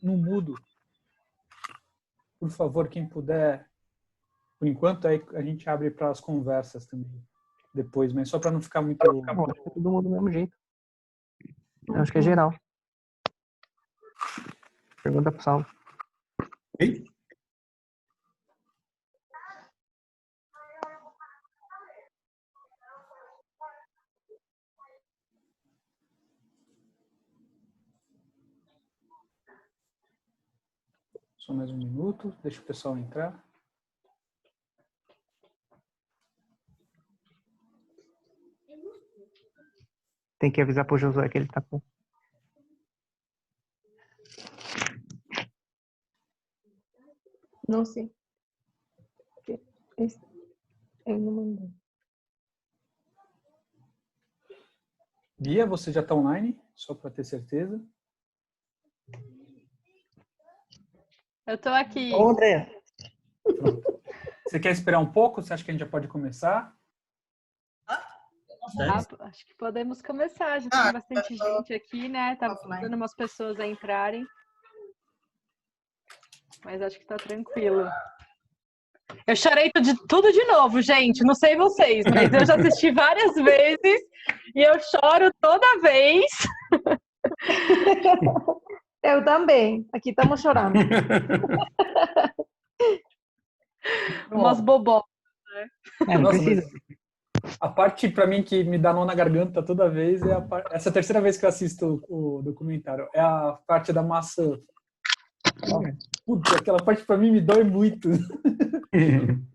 no mudo. Por favor, quem puder. Por enquanto, aí a gente abre para as conversas também. Depois, mas só para não ficar muito... Tá bom, acho que todo mundo do mesmo jeito. Eu acho que é geral. Pergunta pro Saulo. Ei? Só mais um minuto, deixa o pessoal entrar. Tem que avisar pro Josué que ele tá com... Não sei. Ele não mandou. Bia, você já está online? Só para ter certeza. Eu tô aqui. Ô, Andréia. Pronto. Você quer esperar um pouco? Você acha que a gente já pode começar? Acho que podemos começar. Já tem bastante gente aqui, né? Tá dando umas pessoas a entrarem. Mas acho que tá tranquilo. Eu chorei tudo de novo, gente. Não sei vocês, mas eu já assisti várias vezes e eu choro toda vez. Eu também. Aqui estamos chorando. Umas bobocas, né? Não Nossa, precisa. a parte para mim que me dá nó na garganta toda vez é essa é a terceira vez que eu assisto o documentário. É a parte da maçã. Putz, aquela parte para mim me dói muito.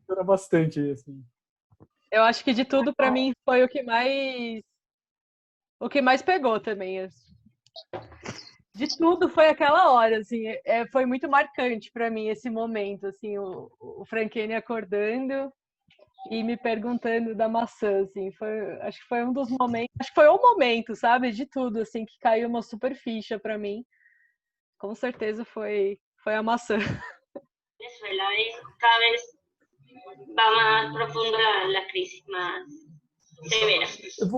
Chora bastante, assim. Eu acho que de tudo, para mim, foi o que mais pegou também. De tudo foi aquela hora, assim, foi muito marcante para mim esse momento, assim, o Franchini acordando e me perguntando da maçã, assim, acho que foi um dos momentos, acho que foi o momento, sabe, de tudo, assim, que caiu uma super ficha para mim. Com certeza foi a maçã. Venezuela cada vez va más profundo la crisis, más severa. Eu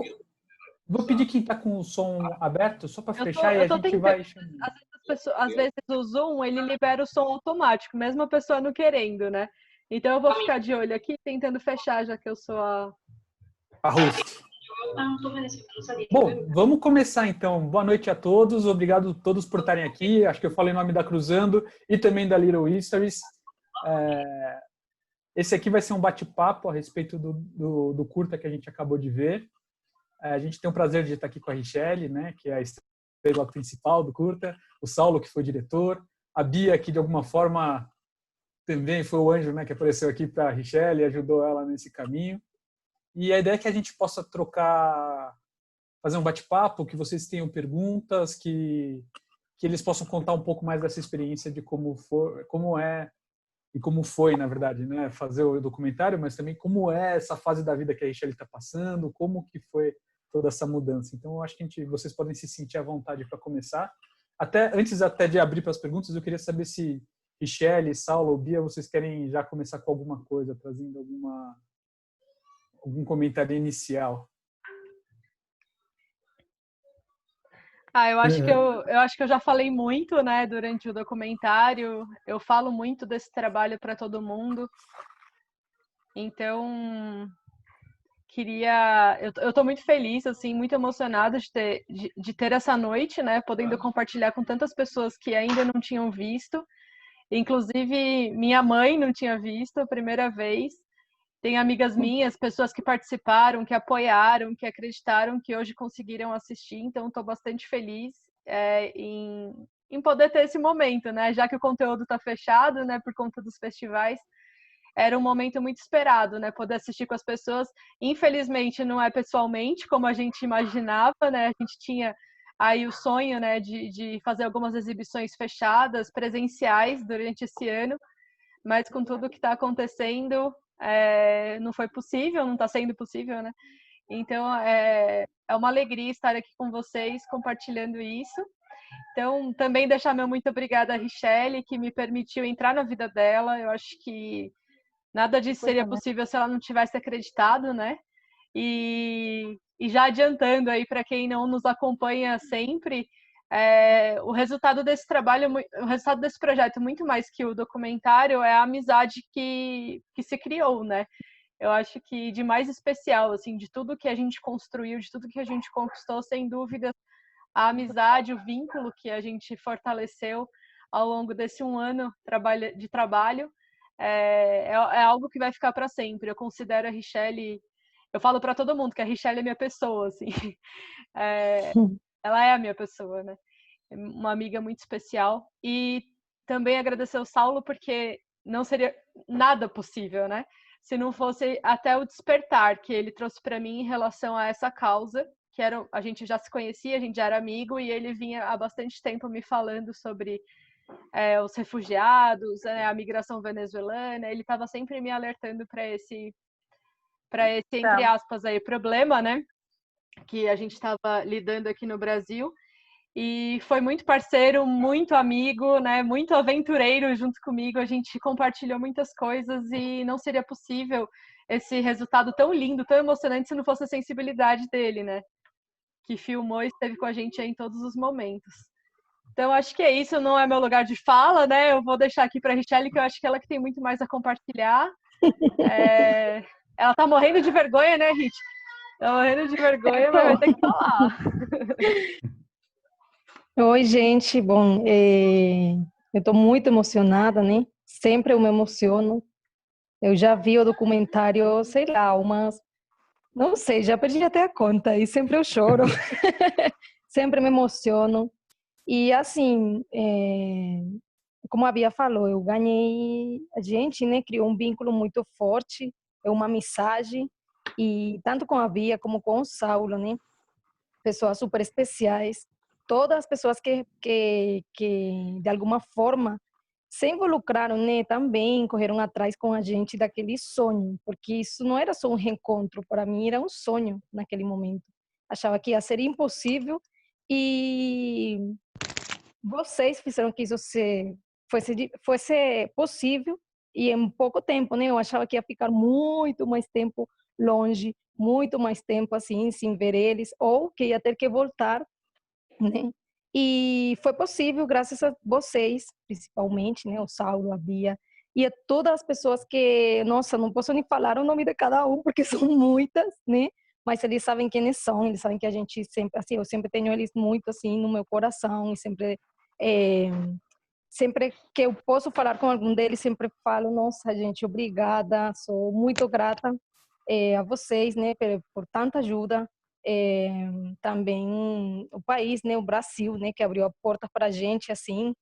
vou pedir quem está com o som aberto, só para fechar, e eu a tô gente tentando, vai chamando. Às vezes o Zoom, ele libera o som automático, mesmo a pessoa não querendo, né? Então eu vou ficar de olho aqui, tentando fechar, já que eu sou a host. Bom, vamos começar então. Boa noite a todos, obrigado a todos por estarem aqui. Acho que eu falei em nome da Cruzando e também da Little Histories. Esse aqui vai ser um bate-papo a respeito do curta que a gente acabou de ver. A gente tem o prazer de estar aqui com a Richelle, né, que é a estrela principal do curta, o Saulo, que foi diretor, a Bia, que de alguma forma também foi o anjo, né, que apareceu aqui para a Richelle e ajudou ela nesse caminho. E a ideia é que a gente possa trocar, fazer um bate-papo, que vocês tenham perguntas, que eles possam contar um pouco mais dessa experiência de como foi, na verdade, né, fazer o documentário, mas também como é essa fase da vida que a Richelle está passando, como que foi toda essa mudança. Então, eu acho que vocês podem se sentir à vontade para começar. Antes de abrir para as perguntas, eu queria saber se Richelle, Saulo, Bia, vocês querem já começar com alguma coisa, trazendo algum comentário inicial. Eu acho que eu já falei muito, né, durante o documentário. Eu falo muito desse trabalho para todo mundo. Então, eu estou muito feliz, assim, muito emocionada de ter essa noite, né, podendo compartilhar com tantas pessoas que ainda não tinham visto. Inclusive, minha mãe não tinha visto a primeira vez. Tem amigas minhas, pessoas que participaram, que apoiaram, que acreditaram, que hoje conseguiram assistir. Então, estou bastante feliz em poder ter esse momento, né? Já que o conteúdo está fechado, né, por conta dos festivais, era um momento muito esperado, né? Poder assistir com as pessoas. Infelizmente, não é pessoalmente, como a gente imaginava, né? A gente tinha aí o sonho, né, de fazer algumas exibições fechadas, presenciais, durante esse ano, mas com tudo que está acontecendo, não foi possível, não está sendo possível, né? Então, é uma alegria estar aqui com vocês, compartilhando isso. Então, também deixar meu muito obrigada a Richelle, que me permitiu entrar na vida dela. Eu acho que nada disso seria possível se ela não tivesse acreditado, né? E já adiantando aí para quem não nos acompanha sempre, o resultado desse trabalho, o resultado desse projeto, muito mais que o documentário, é a amizade que se criou, né? Eu acho que de mais especial, assim, de tudo que a gente construiu, de tudo que a gente conquistou, sem dúvida, a amizade, o vínculo que a gente fortaleceu ao longo desse um ano de trabalho, é algo que vai ficar para sempre. Eu considero a Richelle, eu falo para todo mundo que a Richelle é minha pessoa, assim. Ela é a minha pessoa, né? Uma amiga muito especial. E também agradecer ao Saulo, porque não seria nada possível, né? Se não fosse até o despertar que ele trouxe para mim em relação a essa causa, que a gente já se conhecia, a gente já era amigo, e ele vinha há bastante tempo me falando sobre os refugiados, a migração venezuelana. Ele estava sempre me alertando para esse, entre aspas, aí, problema, né? Que a gente estava lidando aqui no Brasil. E foi muito parceiro, muito amigo, né? Muito aventureiro junto comigo. A gente compartilhou muitas coisas e não seria possível esse resultado tão lindo, tão emocionante, se não fosse a sensibilidade dele, né? Que filmou e esteve com a gente aí em todos os momentos. Então, acho que é isso. Não é meu lugar de fala, né? Eu vou deixar aqui para a Richelle, que eu acho que ela que tem muito mais a compartilhar. Ela tá morrendo de vergonha, né, Rich? Tá morrendo de vergonha, mas vai ter que falar. Oi, gente. Bom, eu estou muito emocionada, né? Sempre eu me emociono. Eu já vi o documentário, sei lá, não sei, já perdi até a conta e sempre eu choro. Sempre me emociono. E assim, como a Bia falou, a gente, né, criou um vínculo muito forte, uma amizade, e tanto com a Bia como com o Saulo, né? Pessoas super especiais. Todas as pessoas que de alguma forma se involucraram, né, também correram atrás com a gente daquele sonho, porque isso não era só um reencontro, para mim era um sonho naquele momento. Achava que ia ser impossível e vocês fizeram que isso fosse possível, e em pouco tempo, né? Eu achava que ia ficar muito mais tempo longe, muito mais tempo assim, sem ver eles, ou que ia ter que voltar, né? E foi possível graças a vocês, principalmente, né? O Saulo, a Bia e a todas as pessoas que, nossa, não posso nem falar o nome de cada um porque são muitas, né? Mas eles sabem quem eles são, eles sabem que a gente sempre, assim, eu sempre tenho eles muito assim no meu coração e sempre que eu posso falar com algum deles, sempre falo, nossa, gente, obrigada, sou muito grata a vocês, né, por tanta ajuda. Também o país, né, o Brasil, né, que abriu a porta para a gente, assim,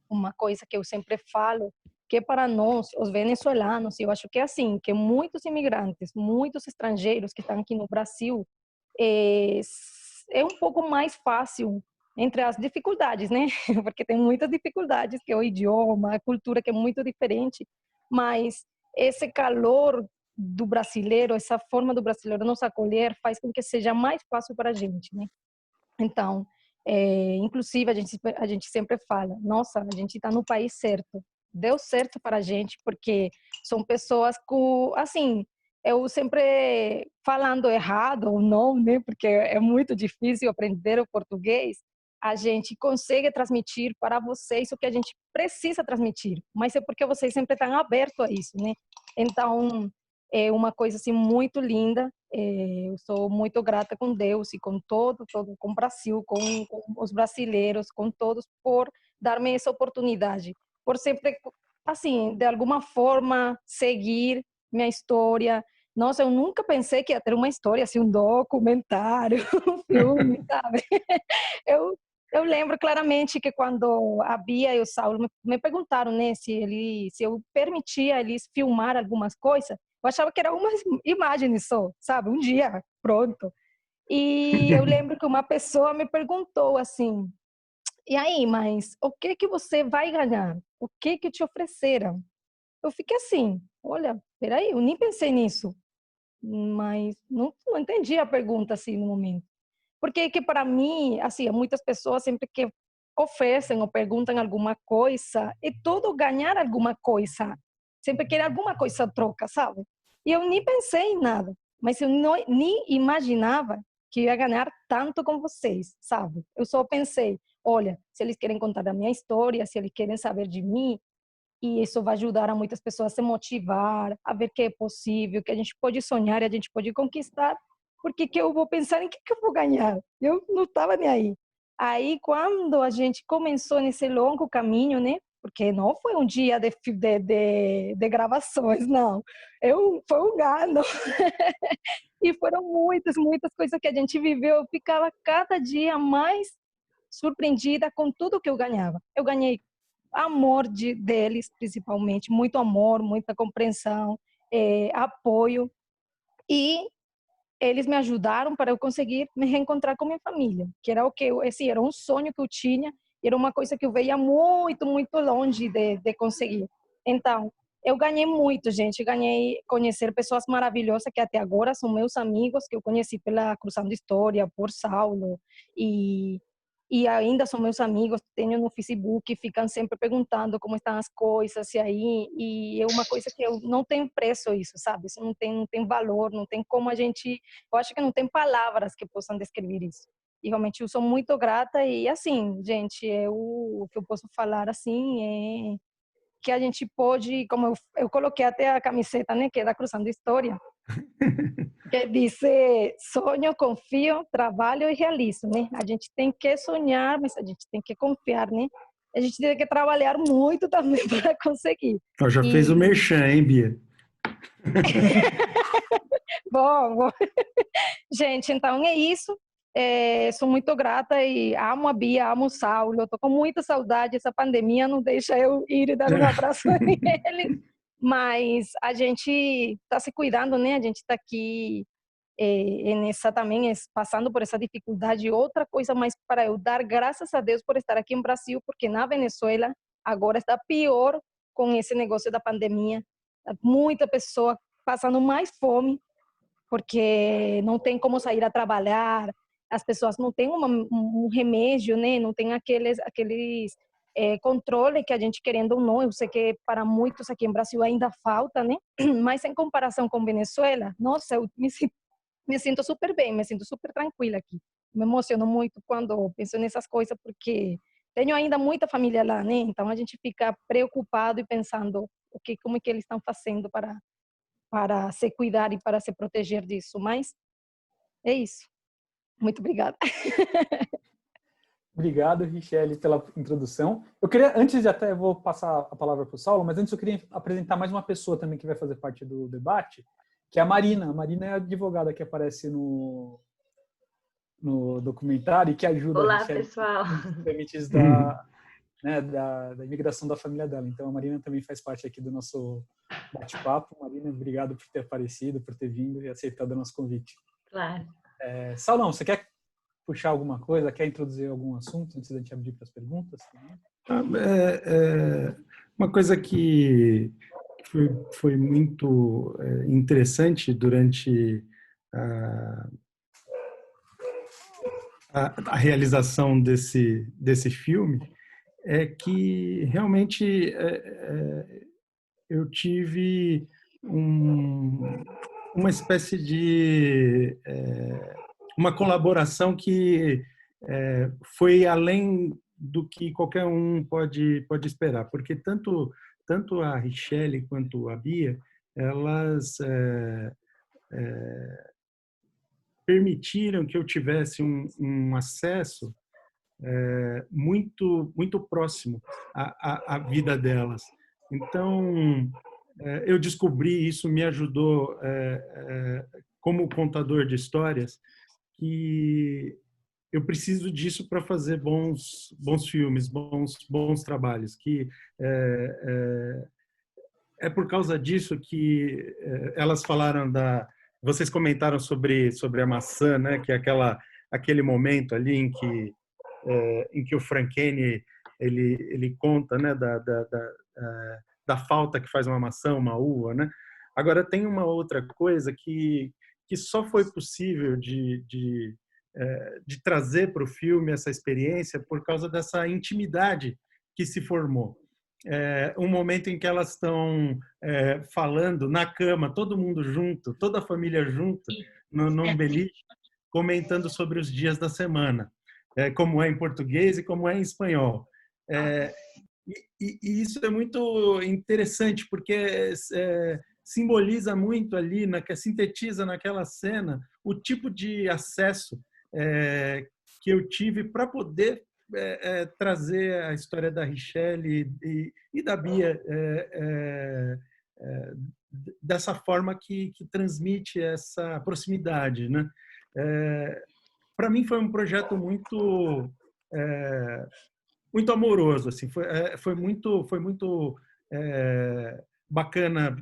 uma coisa que eu sempre falo, que para nós, os venezuelanos, eu acho que é assim, que muitos imigrantes, muitos estrangeiros que estão aqui no Brasil, é um pouco mais fácil entre as dificuldades, né? Porque tem muitas dificuldades, que é o idioma, a cultura que é muito diferente, mas esse calor do brasileiro, essa forma do brasileiro nos acolher faz com que seja mais fácil para a gente, né? Então, inclusive a gente sempre fala, nossa, a gente está no país certo, deu certo para a gente, porque são pessoas com, assim, eu sempre falando errado ou não, né? Porque é muito difícil aprender o português. A gente consegue transmitir para vocês o que a gente precisa transmitir, mas é porque vocês sempre estão abertos a isso, né? Então, é uma coisa assim muito linda. Eu sou muito grata com Deus e com com o Brasil, com os brasileiros, com todos por dar-me essa oportunidade, por sempre, assim, de alguma forma seguir minha história. Nossa, eu nunca pensei que ia ter uma história assim, um documentário, um filme, sabe? Eu eu lembro claramente que quando a Bia e o Saulo me perguntaram, né, se eu permitia eles filmar algumas coisas, eu achava que era uma imagem só, sabe? Um dia, pronto. E eu lembro que uma pessoa me perguntou assim: "E aí, mas o que que você vai ganhar? O que que te ofereceram?" Eu fiquei assim: "Olha, peraí, eu nem pensei nisso." Mas não entendi a pergunta assim no momento. Porque que para mim, assim, muitas pessoas sempre que oferecem ou perguntam alguma coisa, é tudo ganhar alguma coisa. Sempre quer alguma coisa a troca, sabe? E eu nem pensei em nada, mas eu não, nem imaginava que ia ganhar tanto com vocês, sabe? Eu só pensei, olha, se eles querem contar a minha história, se eles querem saber de mim, e isso vai ajudar a muitas pessoas a se motivar, a ver que é possível, que a gente pode sonhar e a gente pode conquistar, porque que eu vou pensar em que eu vou ganhar? Eu não estava nem aí. Aí, quando a gente começou nesse longo caminho, né? Porque não foi um dia de gravações, não. Foi um ano. E foram muitas coisas que a gente viveu. Eu ficava cada dia mais surpreendida com tudo que eu ganhava. Eu ganhei amor deles, principalmente, muito amor, muita compreensão, apoio, e eles me ajudaram para eu conseguir me reencontrar com minha família, que era o que esse era um sonho que eu tinha, era uma coisa que eu veia muito longe de conseguir. Então, eu ganhei muito, gente, ganhei conhecer pessoas maravilhosas que até agora são meus amigos, que eu conheci pela Cruzando História, por Saulo, e ainda são meus amigos, tenho no Facebook, ficam sempre perguntando como estão as coisas, e é uma coisa que eu não tem preço isso, sabe? Isso não tem valor, não tem como a gente, eu acho que não tem palavras que possam descrever isso. E realmente eu sou muito grata e assim, gente, o que eu posso falar assim é que a gente pode, como eu coloquei até a camiseta, né, que é da Cruzando História, que diz sonho, confio, trabalho e realizo, né? A gente tem que sonhar, mas a gente tem que confiar, né? A gente tem que trabalhar muito também para conseguir. Ó, já fez o merchan, hein, Bia? Bom. Gente, então é isso. Sou muito grata e amo a Bia, amo o Saulo. Estou com muita saudade. Essa pandemia não deixa eu ir e dar um abraço nele. Mas a gente está se cuidando, né? A gente está aqui nessa também, passando por essa dificuldade. Outra coisa mais para eu dar graças a Deus por estar aqui em Brasil, porque na Venezuela agora está pior com esse negócio da pandemia. Muita pessoa passando mais fome, porque não tem como sair a trabalhar, as pessoas não têm um remédio, né? Não tem aqueles controle que a gente querendo ou não, eu sei que para muitos aqui em Brasil ainda falta, né? Mas em comparação com Venezuela, nossa, eu me sinto super bem, me sinto super tranquila aqui. Me emociono muito quando penso nessas coisas, porque tenho ainda muita família lá, né? Então a gente fica preocupado e pensando como é que eles estão fazendo para se cuidar e para se proteger disso. Mas é isso. Muito obrigada. Obrigado, Richelle, pela introdução. Eu queria, antes de até vou passar a palavra para o Saulo, mas antes eu queria apresentar mais uma pessoa também que vai fazer parte do debate, que é a Marina. A Marina é a advogada que aparece no documentário e que ajuda Olá, a Richelle pessoal. nos trâmites da imigração da família dela. Então, a Marina também faz parte aqui do nosso bate-papo. Marina, obrigado por ter aparecido, por ter vindo e aceitado o nosso convite. Claro. Saulão, você quer puxar alguma coisa? Quer introduzir algum assunto antes da gente abrir para as perguntas? Uma coisa que foi muito interessante durante a realização desse filme é que realmente eu tive uma espécie de uma colaboração que foi além do que qualquer um pode esperar, porque tanto a Richelle quanto a Bia, elas permitiram que eu tivesse um acesso muito próximo à vida delas. Então, eu descobri, isso me ajudou como contador de histórias, que eu preciso disso para fazer bons filmes, bons trabalhos, que é por causa disso que elas falaram vocês comentaram sobre a maçã, né, que é aquele momento ali em que o Frankeni ele conta, né, da falta que faz uma maçã, uma uva, né? Agora tem uma outra coisa que só foi possível de trazer para o filme essa experiência por causa dessa intimidade que se formou. Um momento em que elas estão falando na cama, todo mundo junto, toda a família junto, num beliche, comentando sobre os dias da semana. como é em português e como é em espanhol. E isso é muito interessante, porque simboliza muito ali, sintetiza naquela cena o tipo de acesso que eu tive para poder trazer a história da Richelle e da Bia dessa forma que transmite essa proximidade, né? Para mim foi um projeto muito amoroso, assim, foi muito bacana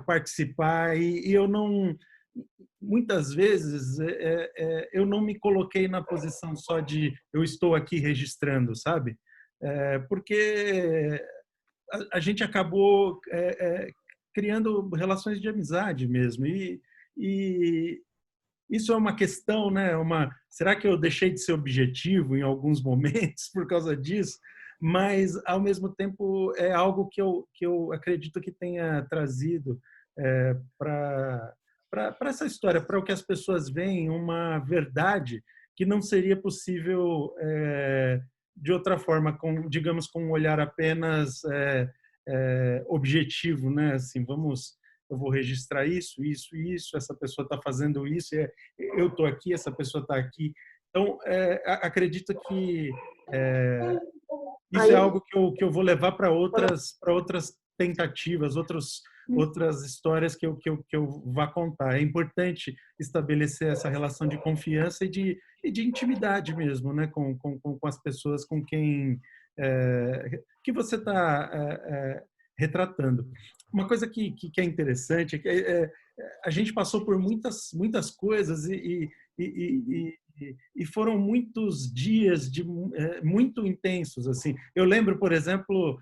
participar e eu não, muitas vezes eu não me coloquei na posição só de eu estou aqui registrando, sabe? Porque a gente acabou criando relações de amizade mesmo e isso é uma questão, né? Será que eu deixei de ser objetivo em alguns momentos por causa disso? Mas, ao mesmo tempo, é algo que eu acredito que tenha trazido para essa história, para o que as pessoas veem, uma verdade que não seria possível de outra forma, digamos, com um olhar apenas objetivo, né? Assim, eu vou registrar isso, isso, isso, essa pessoa está fazendo isso, eu estou aqui, essa pessoa está aqui. Então, acredito que isso é algo que eu vou levar para outras tentativas, outras histórias que eu vá contar. É importante estabelecer essa relação de confiança e de intimidade mesmo, né, com as pessoas com quem que você está retratando. Uma coisa que é interessante é que a gente passou por muitas coisas e foram muitos dias muito intensos. Assim. Eu lembro, por exemplo,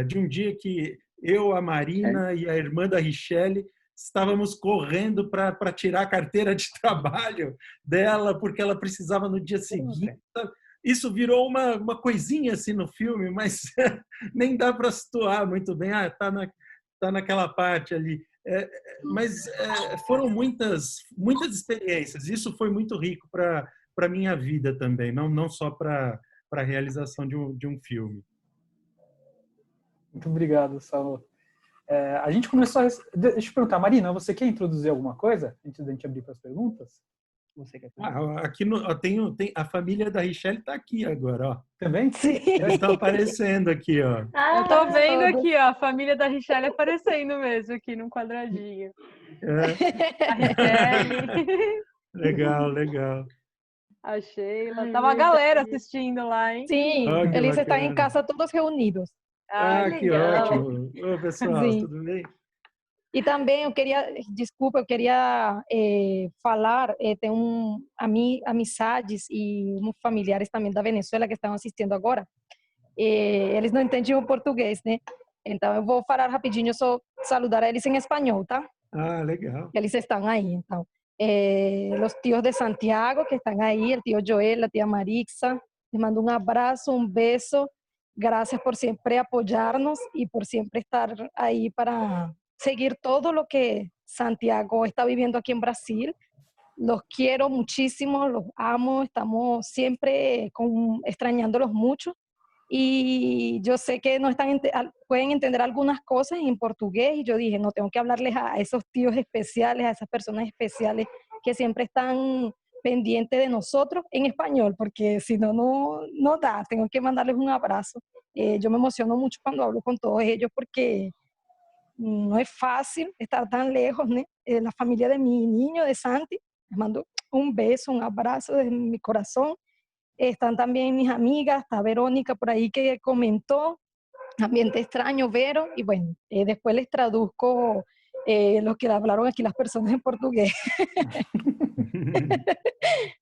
de um dia que eu, a Marina e a irmã da Richelle estávamos correndo para tirar a carteira de trabalho dela, porque ela precisava no dia seguinte. Isso virou uma coisinha assim no filme, mas nem dá para situar muito bem. Tá naquela parte ali. Mas foram muitas experiências. Isso foi muito rico para a minha vida também, não só para a realização de um filme. Muito obrigado, Saulo. A gente começou Deixa eu perguntar, Marina, você quer introduzir alguma coisa antes da gente abrir para as perguntas? Você quer aqui tem a família da Richelle está aqui agora, ó. Também? Sim. Eles estão aparecendo aqui, ó. Eu tô vendo aqui, ó, a família da Richelle aparecendo mesmo aqui num quadradinho. A Richelle. Legal. A Sheila. Tava a galera assistindo lá, hein? Sim, que eles estão em bacana. casa todos reunidos. Que legal. ótimo. Ô, pessoal, Sim. tudo bem? E também eu queria falar, tem amizades e uns familiares também da Venezuela que estão assistindo agora. Eles não entendiam português, né? Então eu vou falar rapidinho, só saludar eles em espanhol, tá? Legal. Eles estão aí, então. Los tíos de Santiago que están ahí, el tío Joel, la tía Marixa, les mando un abrazo, un beso. Gracias por siempre apoyarnos y por siempre estar ahí para seguir todo lo que Santiago está viviendo aquí en Brasil. Los quiero muchísimo, los amo, estamos siempre extrañándolos mucho. Y yo sé que no pueden entender algunas cosas en portugués y yo dije, no, tengo que hablarles a esos tíos especiales, a esas personas especiales que siempre están pendientes de nosotros en español, porque si no, no da, tengo que mandarles un abrazo. Yo me emociono mucho cuando hablo con todos ellos porque no es fácil estar tan lejos, ¿no? La familia de mi niño, de Santi, les mando un beso, un abrazo desde mi corazón. Están también mis amigas, está Verónica por ahí que comentó, Ambiente Extraño, Vero, y bueno, después les traduzco lo que hablaron aquí las personas en portugués.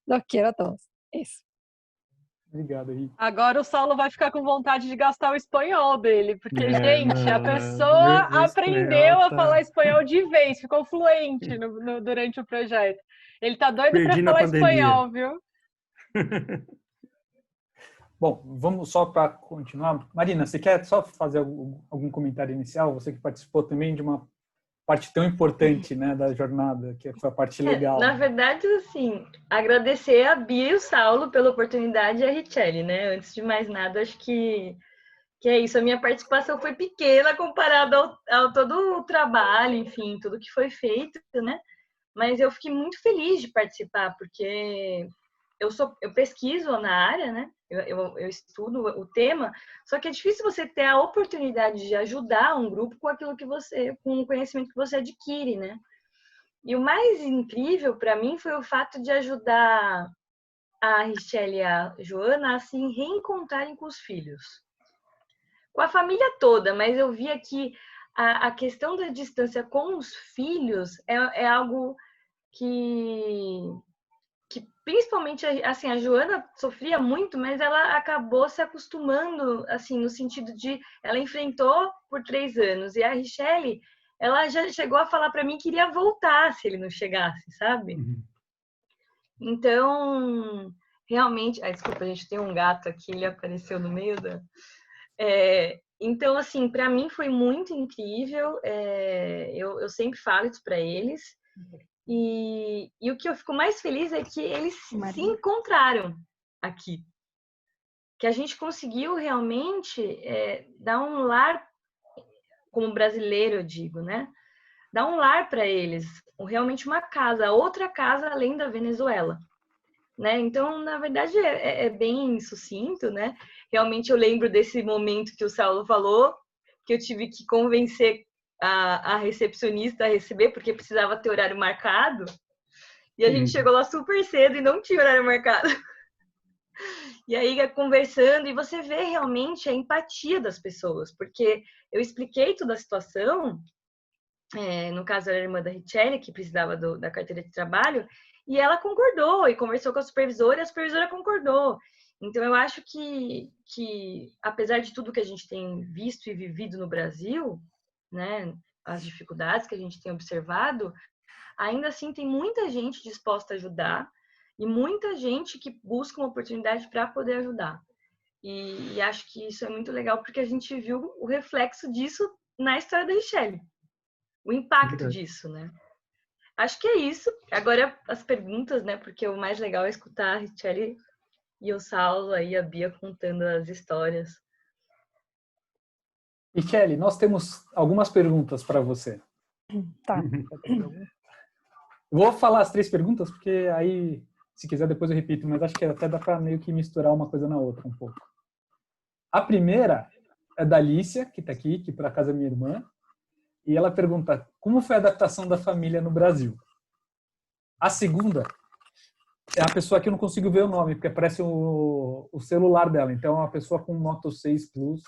Los quiero a todos. Isso. Obrigado, Henrique. Agora o Saulo vai ficar com vontade de gastar o espanhol dele, porque, gente, a pessoa aprendeu a falar espanhol de vez, ficou fluente durante o projeto. Ele tá doido para falar espanhol, viu? Bom, vamos só para continuar. Marina, você quer só fazer algum comentário inicial? Você que participou também de uma parte tão importante, né, da jornada, que foi a parte legal. Na verdade, assim, agradecer a Bia e o Saulo pela oportunidade e a Richelle, né? Antes de mais nada, acho que é isso. A minha participação foi pequena comparada ao todo o trabalho, enfim, tudo que foi feito, né? Mas eu fiquei muito feliz de participar, porque eu pesquiso na área, né? Eu estudo o tema, só que é difícil você ter a oportunidade de ajudar um grupo com aquilo que com o conhecimento que você adquire, né? E o mais incrível para mim foi o fato de ajudar a Richelle e a Joana a se reencontrarem com os filhos. Com a família toda, mas eu via que a questão da distância com os filhos é algo que principalmente, assim, a Joana sofria muito, mas ela acabou se acostumando, assim, no sentido de ela enfrentou por 3 anos, e a Richelle, ela já chegou a falar para mim que iria voltar se ele não chegasse, sabe? Uhum. Então, realmente... desculpa, a gente tem um gato aqui, ele apareceu no meio da... Então, assim, para mim foi muito incrível, eu sempre falo isso para eles, e o que eu fico mais feliz é que eles se encontraram aqui. Que a gente conseguiu realmente dar um lar, como brasileiro eu digo, né? Dar um lar para eles, realmente uma casa, outra casa além da Venezuela. Né? Então, na verdade, é bem sucinto, né? Realmente eu lembro desse momento que o Saulo falou, que eu tive que convencer a recepcionista a receber, porque precisava ter horário marcado. E a gente chegou lá super cedo e não tinha horário marcado. E aí, conversando, e você vê realmente a empatia das pessoas, porque eu expliquei toda a situação, no caso era a irmã da Richelle, que precisava da carteira de trabalho, e ela concordou, e conversou com a supervisora, e a supervisora concordou. Então, eu acho que apesar de tudo que a gente tem visto e vivido no Brasil, né, as dificuldades que a gente tem observado, ainda assim tem muita gente disposta a ajudar e muita gente que busca uma oportunidade para poder ajudar. E acho que isso é muito legal, porque a gente viu o reflexo disso na história da Richelle. O impacto disso, né? Acho que é isso. Agora as perguntas, né? Porque o mais legal é escutar a Richelle e o Saulo aí, a Bia contando as histórias. Richelle, nós temos algumas perguntas para você. Tá. Vou falar as 3 perguntas, porque aí, se quiser, depois eu repito, mas acho que até dá para meio que misturar uma coisa na outra um pouco. A primeira é da Alicia, que está aqui, que por acaso é minha irmã, e ela pergunta como foi a adaptação da família no Brasil. A segunda é a pessoa que eu não consigo ver o nome, porque aparece o celular dela. Então, é uma pessoa com Moto 6 Plus.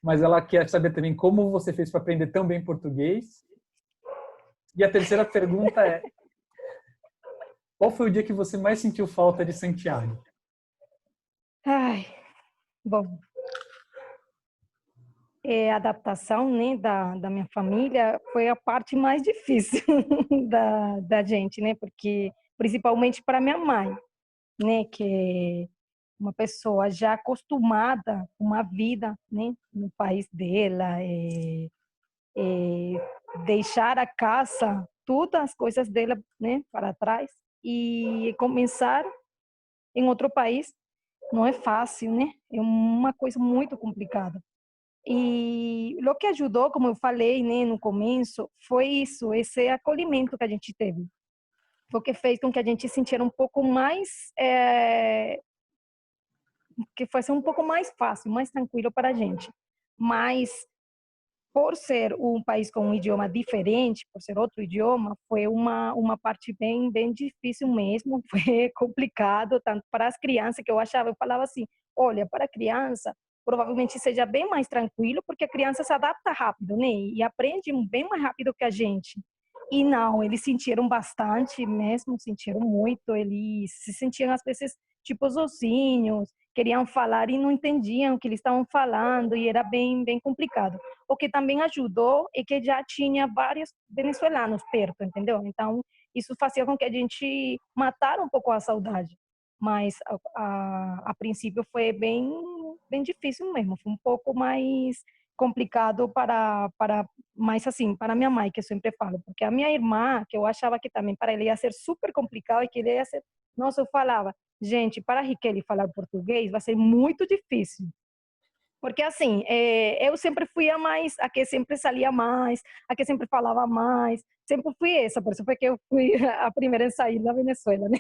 Mas ela quer saber também como você fez para aprender tão bem português. E a terceira pergunta é: qual foi o dia que você mais sentiu falta de Santiago? Ai, bom, a adaptação, né, da minha família foi a parte mais difícil da gente, né, porque principalmente para minha mãe, né, que é uma pessoa já acostumada com uma vida, né, no país dela, deixar a casa, todas as coisas dela, né, para trás e começar em outro país não é fácil, né? É uma coisa muito complicada. E o que ajudou, como eu falei, né, no começo, foi isso, esse acolhimento que a gente teve. Foi o que fez com que a gente se sentisse um pouco mais, que fosse um pouco mais fácil, mais tranquilo para a gente. Mas, por ser um país com um idioma diferente, por ser outro idioma, foi uma parte bem difícil mesmo, foi complicado, tanto para as crianças, que eu falava assim, olha, para a criança, provavelmente seja bem mais tranquilo, porque a criança se adapta rápido, né? E aprende bem mais rápido que a gente. E não, eles sentiram bastante mesmo, sentiram muito, eles se sentiam às vezes tipo sozinhos, queriam falar e não entendiam o que eles estavam falando e era bem complicado. O que também ajudou é que já tinha vários venezuelanos perto, entendeu? Então, isso fazia com que a gente matara um pouco a saudade. Mas, a princípio, foi bem difícil mesmo. Foi um pouco mais complicado para mais assim, para minha mãe, que eu sempre falo, porque a minha irmã, que eu achava que também para ela ia ser super complicado e que ele ia ser, nossa, eu falava, gente, para a Riquelme falar português vai ser muito difícil. Porque assim, eu sempre fui a que sempre saía mais, a que sempre falava mais, sempre fui essa, por isso foi que eu fui a primeira em sair da Venezuela, né?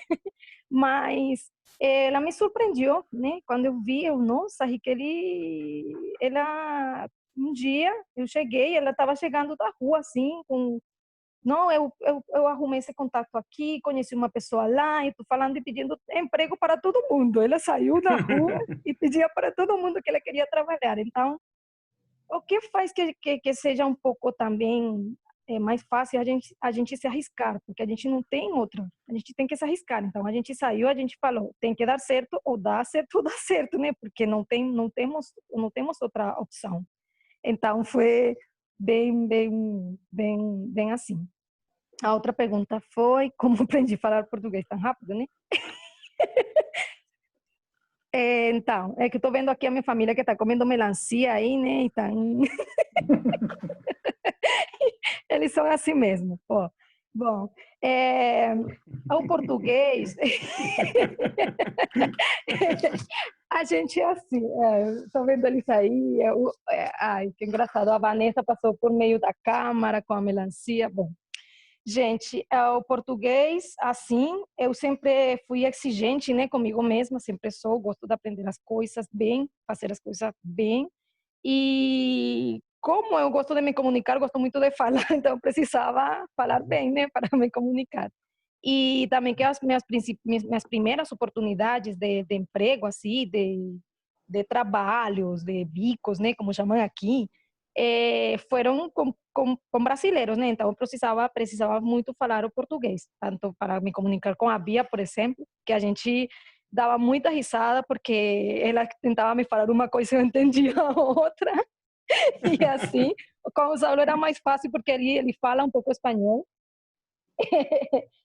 Mas ela me surpreendeu, né? Quando eu vi, nossa, Riquelme, um dia eu cheguei, ela estava chegando da rua assim, não, eu arrumei esse contato aqui, conheci uma pessoa lá, e estou falando e pedindo emprego para todo mundo. Ela saiu da rua e pedia para todo mundo que ela queria trabalhar. Então, o que faz que seja um pouco também mais fácil a gente se arriscar, porque a gente não tem outra, a gente tem que se arriscar. Então, a gente saiu, a gente falou, tem que dar certo ou dá certo, né? Porque não temos outra opção. Então, foi bem assim. A outra pergunta foi como aprendi a falar português tão rápido, né? Então, é que eu tô vendo aqui a minha família que tá comendo melancia aí, né? Então, eles são assim mesmo. Ó. Bom, o português, a gente é assim, tô vendo eles aí, ai, que engraçado, a Vanessa passou por meio da câmara com a melancia, bom. Gente, o português, assim, eu sempre fui exigente, né, comigo mesma, sempre sou, gosto de aprender as coisas bem, fazer as coisas bem, e como eu gosto de me comunicar, gosto muito de falar, então eu precisava falar bem, né, para me comunicar. E também que as minhas primeiras oportunidades de emprego, assim, de trabalhos, de bicos, né, como chamam aqui, foram com brasileiros, né? Então eu precisava muito falar o português, tanto para me comunicar com a Bia, por exemplo, que a gente dava muita risada porque ela tentava me falar uma coisa e eu entendia a outra. E assim, com o Saulo era mais fácil porque ele fala um pouco espanhol.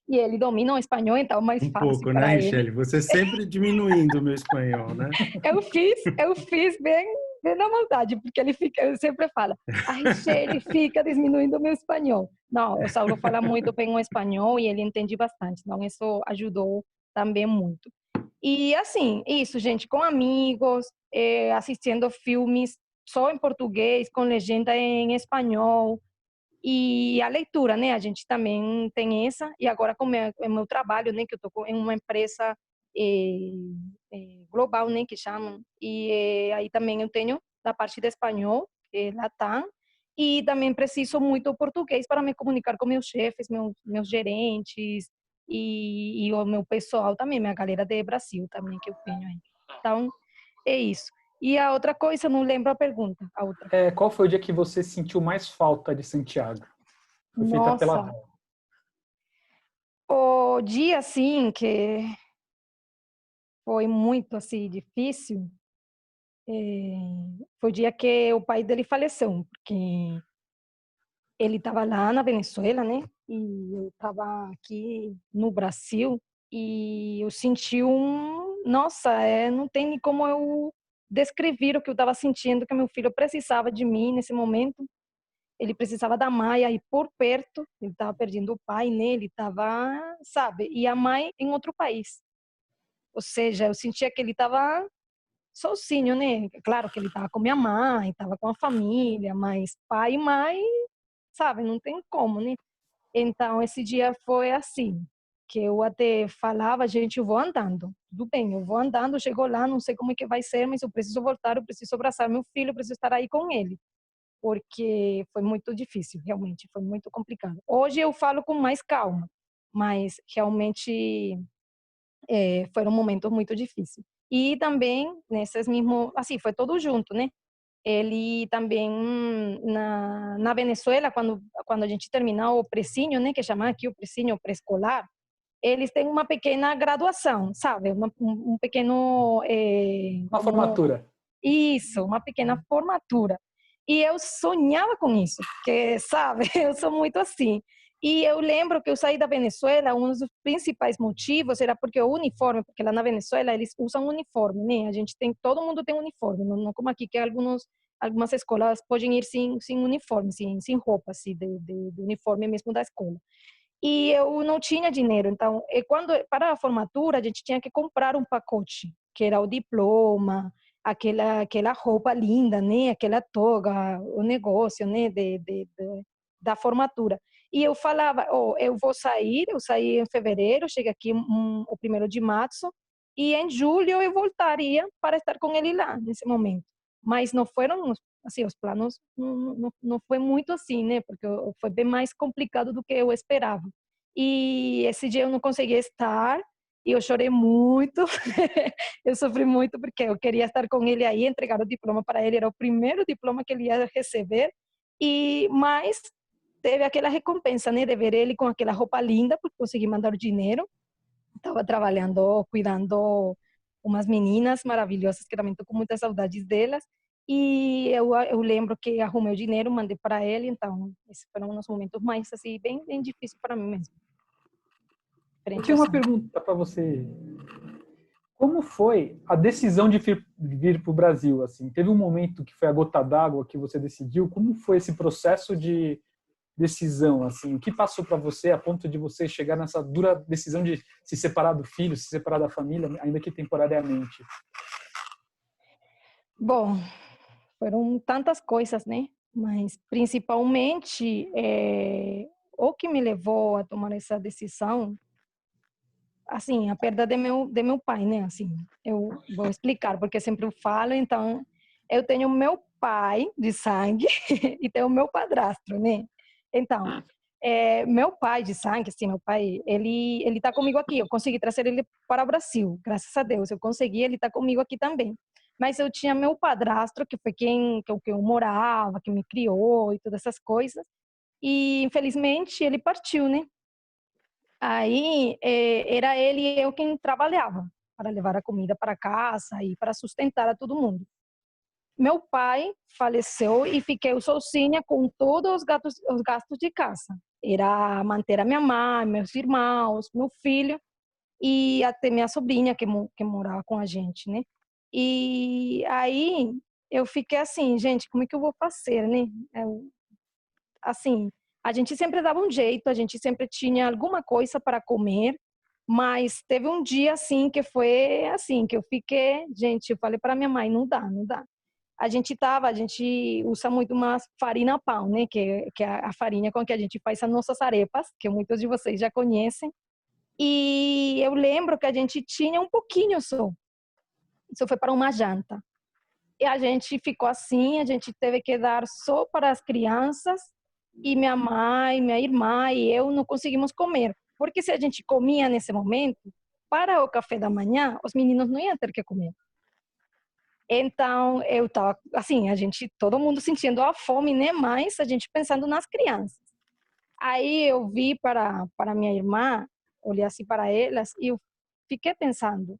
E ele domina o espanhol, então é mais Um fácil pouco, né, para ele. Richelle? Você sempre diminuindo o meu espanhol, né? Eu fiz bem na vontade, porque eu sempre falo, a Richelle fica diminuindo o meu espanhol. Não, o Saulo fala muito bem o espanhol e ele entende bastante, então isso ajudou também muito. E assim, isso, gente, com amigos, assistindo filmes só em português, com legenda em espanhol, e a leitura, né? A gente também tem essa, e agora com o meu trabalho, né? Que eu estou em uma empresa global, né? Que chamam, e aí também eu tenho da parte de espanhol, Latam, e também preciso muito português para me comunicar com meus chefes, meus gerentes, e o meu pessoal também, minha galera de Brasil também que eu tenho aí. Então, é isso. E a outra coisa, não lembro a pergunta. A outra. Qual foi o dia que você sentiu mais falta de Santiago? Foi feita pela Nossa, o dia assim que foi muito assim difícil, foi o dia que o pai dele faleceu, porque ele estava lá na Venezuela, né? E eu estava aqui no Brasil e eu senti nossa, não tem nem como eu descrever o que eu estava sentindo, que meu filho precisava de mim nesse momento. Ele precisava da mãe aí por perto, ele estava perdendo o pai, né? Ele estava, sabe? E a mãe em outro país. Ou seja, eu sentia que ele estava sozinho, né? Claro que ele estava com minha mãe, estava com a família, mas pai e mãe, sabe? Não tem como, né? Então, esse dia foi assim, que eu até falava, gente, eu vou andando. Tudo bem, eu vou andando, chego lá, não sei como é que vai ser, mas eu preciso voltar, eu preciso abraçar meu filho, eu preciso estar aí com ele. Porque foi muito difícil, realmente, foi muito complicado. Hoje eu falo com mais calma, mas realmente foram momentos muito difíceis. E também, nesses mesmos, assim, foi todo junto, né? Ele também, na Venezuela, quando a gente terminou o prezinho, né, que chama aqui o prezinho pré-escolar, eles têm uma pequena graduação, sabe? Um pequeno... Uma formatura. Isso, uma pequena formatura. E eu sonhava com isso, porque, sabe, eu sou muito assim. E eu lembro que eu saí da Venezuela, um dos principais motivos era porque o uniforme, porque lá na Venezuela eles usam uniforme, né? A gente tem, todo mundo tem uniforme, não como aqui que alguns algumas escolas podem ir sem uniforme, sem roupa, assim, de uniforme mesmo da escola. E eu não tinha dinheiro, então, para a formatura, a gente tinha que comprar um pacote, que era o diploma, aquela roupa linda, né? Aquela toga, o negócio, né? Da formatura. E eu falava, eu saí em fevereiro, cheguei aqui o 1º de março, e em julho eu voltaria para estar com ele lá, nesse momento. Mas não foram, assim, os planos não foi muito assim, né? Porque foi bem mais complicado do que eu esperava. E esse dia eu não consegui estar, e eu chorei muito, eu sofri muito porque eu queria estar com ele aí, entregar o diploma para ele, era o primeiro diploma que ele ia receber, mas teve aquela recompensa, né, de ver ele com aquela roupa linda, porque consegui mandar o dinheiro. Estava trabalhando, cuidando umas meninas maravilhosas, que também estou com muitas saudades delas, e eu lembro que arrumei o dinheiro, mandei para ele, então esses foram uns momentos mais, assim, bem difíceis para mim mesmo. Eu tenho uma pergunta para você. Como foi a decisão de vir para o Brasil? Assim, teve um momento que foi a gota d'água que você decidiu? Como foi esse processo de decisão? Assim, o que passou para você a ponto de você chegar nessa dura decisão de se separar do filho, se separar da família, ainda que temporariamente? Bom, foram tantas coisas, né? Mas principalmente o que me levou a tomar essa decisão, assim, a perda de meu pai, né? Assim, eu vou explicar porque sempre eu falo. Então, eu tenho meu pai de sangue e tenho meu padrasto, né? Então, meu pai de sangue, assim, meu pai, ele tá comigo aqui. Eu consegui trazer ele para o Brasil, graças a Deus. Eu consegui, ele tá comigo aqui também. Mas eu tinha meu padrasto, que foi que eu morava, que me criou e todas essas coisas. E, infelizmente, ele partiu, né? Aí, era ele e eu quem trabalhava para levar a comida para casa e para sustentar a todo mundo. Meu pai faleceu e fiquei eu sozinha com todos os gastos de casa. Era manter a minha mãe, meus irmãos, meu filho e até minha sobrinha que morava com a gente, né? E aí eu fiquei assim, gente, como é que eu vou fazer, né? Assim, a gente sempre dava um jeito, a gente sempre tinha alguma coisa para comer, mas teve um dia assim que foi assim, que eu fiquei, gente, eu falei para minha mãe, não dá, não dá. A gente usa muito uma farinha pão, né? Que é a farinha com que a gente faz as nossas arepas, que muitos de vocês já conhecem. E eu lembro que a gente tinha um pouquinho só. Isso foi para uma janta. E a gente ficou assim, a gente teve que dar só para as crianças, e minha mãe, minha irmã e eu não conseguimos comer. Porque se a gente comia nesse momento, para o café da manhã, os meninos não iam ter que comer. Então, eu estava assim, todo mundo sentindo a fome, né? Mas a gente pensando nas crianças. Aí eu vi para minha irmã, olhei assim para elas e eu fiquei pensando,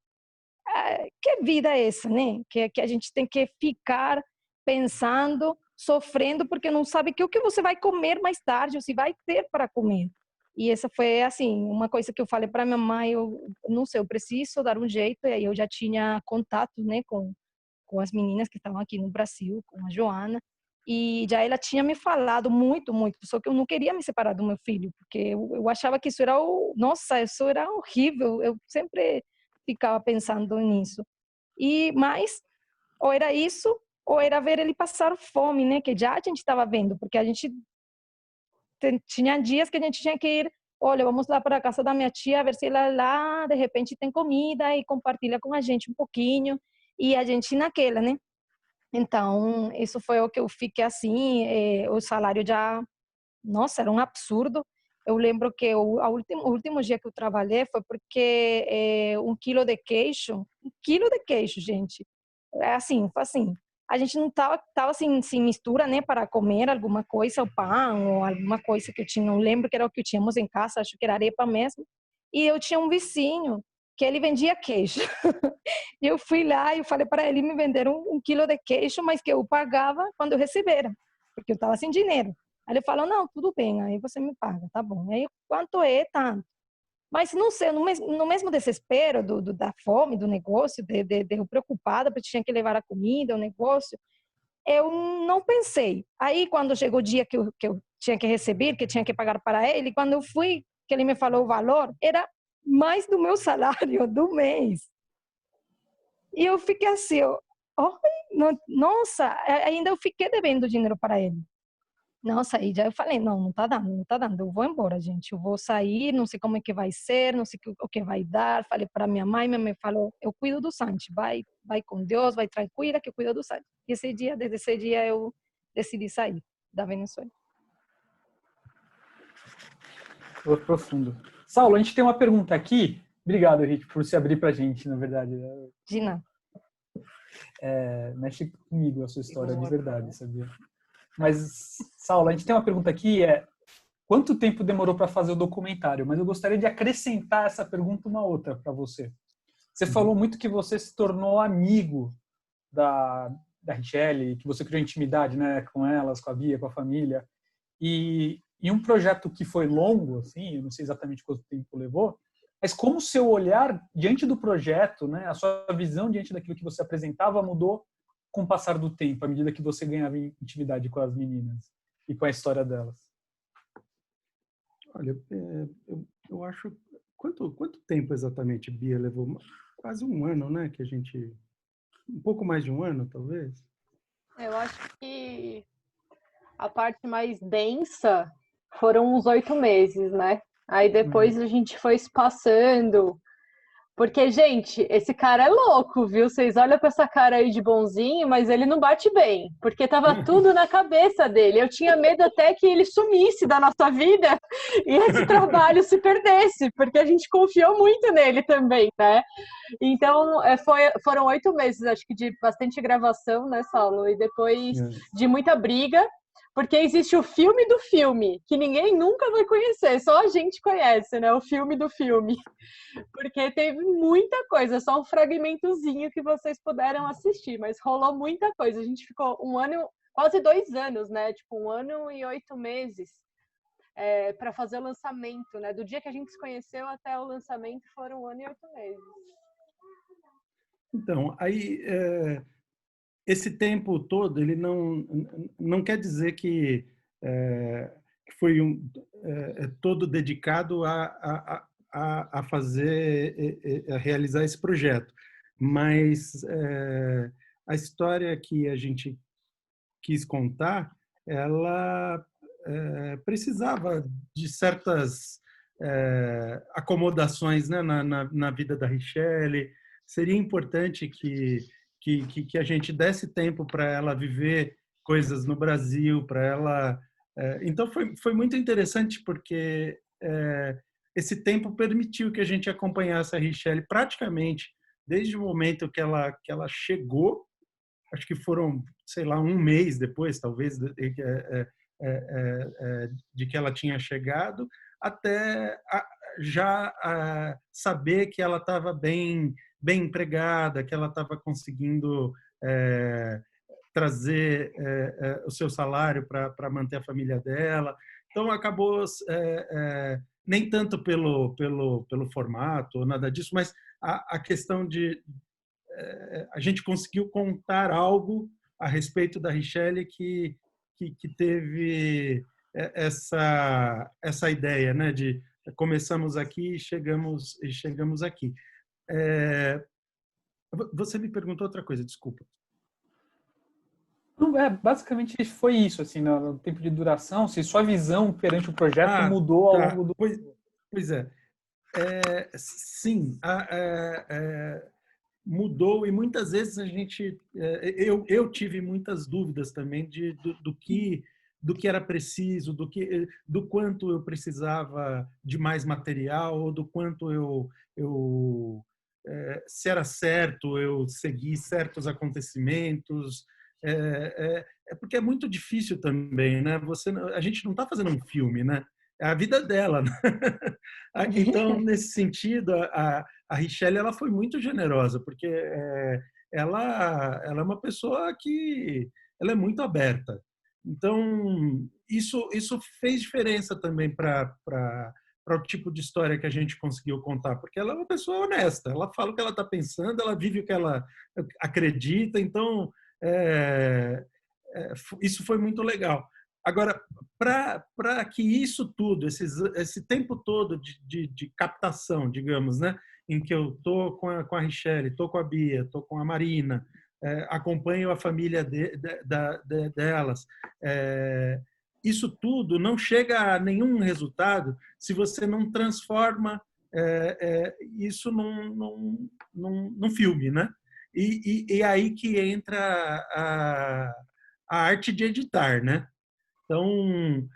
que vida é essa, né? Que a gente tem que ficar pensando, sofrendo, porque não sabe o que você vai comer mais tarde, ou se vai ter para comer. E essa foi, assim, uma coisa que eu falei para minha mãe, eu não sei, eu preciso dar um jeito, e aí eu já tinha contato, né, com as meninas que estavam aqui no Brasil, com a Joana, e já ela tinha me falado muito, muito, só que eu não queria me separar do meu filho, porque eu achava que isso era nossa, isso era horrível, eu sempre ficava pensando nisso. Mas ou era isso, ou era ver ele passar fome, né, que já a gente estava vendo, porque a gente tinha dias que a gente tinha que ir, olha, vamos lá para a casa da minha tia, ver se ela lá, de repente, tem comida e compartilha com a gente um pouquinho, e a gente naquela, né? Então, isso foi o que eu fiquei assim, o salário já, nossa, era um absurdo. Eu lembro que o último dia que eu trabalhei foi porque 1 quilo de queijo, gente, assim, foi assim, a gente não tava assim, sem mistura, né, para comer alguma coisa, o pão ou alguma coisa que eu tinha, não lembro que era o que tínhamos em casa, acho que era arepa mesmo, e eu tinha um vizinho que ele vendia queijo. E eu fui lá e eu falei para ele me vender 1 quilo de queijo, mas que eu pagava quando eu recebera, porque eu estava sem dinheiro. Aí ele falou, não, tudo bem, aí você me paga, tá bom. Aí, quanto é? Tanto. Mas, não sei, no mesmo desespero da fome, do negócio, de eu preocupada, porque tinha que levar a comida, o negócio, eu não pensei. Aí, quando chegou o dia que eu tinha que receber, que tinha que pagar para ele, quando eu fui, que ele me falou o valor, era mais do meu salário do mês. E eu fiquei assim, nossa, ainda eu fiquei devendo dinheiro para ele. Nossa, aí já eu falei, não tá dando, eu vou embora, gente, eu vou sair, não sei como é que vai ser, não sei o que vai dar. Falei para minha mãe falou, eu cuido do Santi, vai com Deus, vai tranquila que eu cuido do Santi. E desde esse dia eu decidi sair da Venezuela. Foi profundo. Saulo, a gente tem uma pergunta aqui. Obrigado, Henrique, por se abrir para a gente, na verdade. De nada. Mexe comigo a sua história, de verdade, sabia? Mas, Saulo, a gente tem uma pergunta aqui, quanto tempo demorou para fazer o documentário? Mas eu gostaria de acrescentar essa pergunta uma outra para você. Você falou muito que você se tornou amigo da Richelle, que você criou intimidade, né, com elas, com a Bia, com a família. E um projeto que foi longo, assim, eu não sei exatamente quanto tempo levou, mas como o seu olhar diante do projeto, né, a sua visão diante daquilo que você apresentava mudou com o passar do tempo, à medida que você ganhava intimidade com as meninas e com a história delas? Olha, eu acho... Quanto tempo exatamente, Bia, levou? Quase um ano, né? Que a gente... Um pouco mais de um ano, talvez? Eu acho que a parte mais densa foram uns 8 meses, né? Aí depois a gente foi se passando. Porque, gente, esse cara é louco, viu? Vocês olham para essa cara aí de bonzinho, mas ele não bate bem, porque tava tudo na cabeça dele. Eu tinha medo até que ele sumisse da nossa vida e esse trabalho se perdesse, porque a gente confiou muito nele também, né? Então, foram 8 meses, acho que de bastante gravação, né, Saulo? E depois de muita briga, porque existe o filme do filme, que ninguém nunca vai conhecer, só a gente conhece, né? O filme do filme. Porque teve muita coisa, só um fragmentozinho que vocês puderam assistir, mas rolou muita coisa. A gente ficou um ano, quase 2 anos, né? Tipo, 1 ano e 8 meses para fazer o lançamento, né? Do dia que a gente se conheceu até o lançamento foram 1 ano e 8 meses. Então, aí... esse tempo todo, ele não quer dizer que foi todo dedicado a fazer, a realizar esse projeto. Mas a história que a gente quis contar, ela precisava de certas acomodações, né, na vida da Richelle. Seria importante que a gente desse tempo para ela viver coisas no Brasil, para ela... Então, foi muito interessante, porque esse tempo permitiu que a gente acompanhasse a Richelle praticamente desde o momento que ela chegou, acho que foram, sei lá, 1 mês depois, talvez, de que ela tinha chegado, até já saber que ela estava bem empregada, que ela estava conseguindo trazer o seu salário para manter a família dela. Então, acabou nem tanto pelo formato ou nada disso, mas a questão de a gente conseguiu contar algo a respeito da Richelle que teve essa ideia, né, de começamos aqui e chegamos aqui. Você me perguntou outra coisa, desculpa. Basicamente foi isso, assim, no tempo de duração, se sua visão perante o projeto mudou ao longo do... Pois é. Sim, mudou, e muitas vezes a gente... Eu tive muitas dúvidas também do que era preciso, do quanto eu precisava de mais material, ou do quanto se era certo eu seguir certos acontecimentos. Porque é muito difícil também, né? A gente não está fazendo um filme, né? É a vida dela, né? Então, nesse sentido, a Richelle, ela foi muito generosa, porque ela é uma pessoa que ela é muito aberta. Então, isso fez diferença também para o tipo de história que a gente conseguiu contar, porque ela é uma pessoa honesta, ela fala o que ela está pensando, ela vive o que ela acredita, então isso foi muito legal. Agora, para que isso tudo, esse tempo todo de captação, digamos, né, em que eu estou com a Richelle, estou com a Bia, estou com a Marina, acompanho a família delas, isso tudo não chega a nenhum resultado se você não transforma isso num filme, né? E aí que entra a arte de editar, né? Então,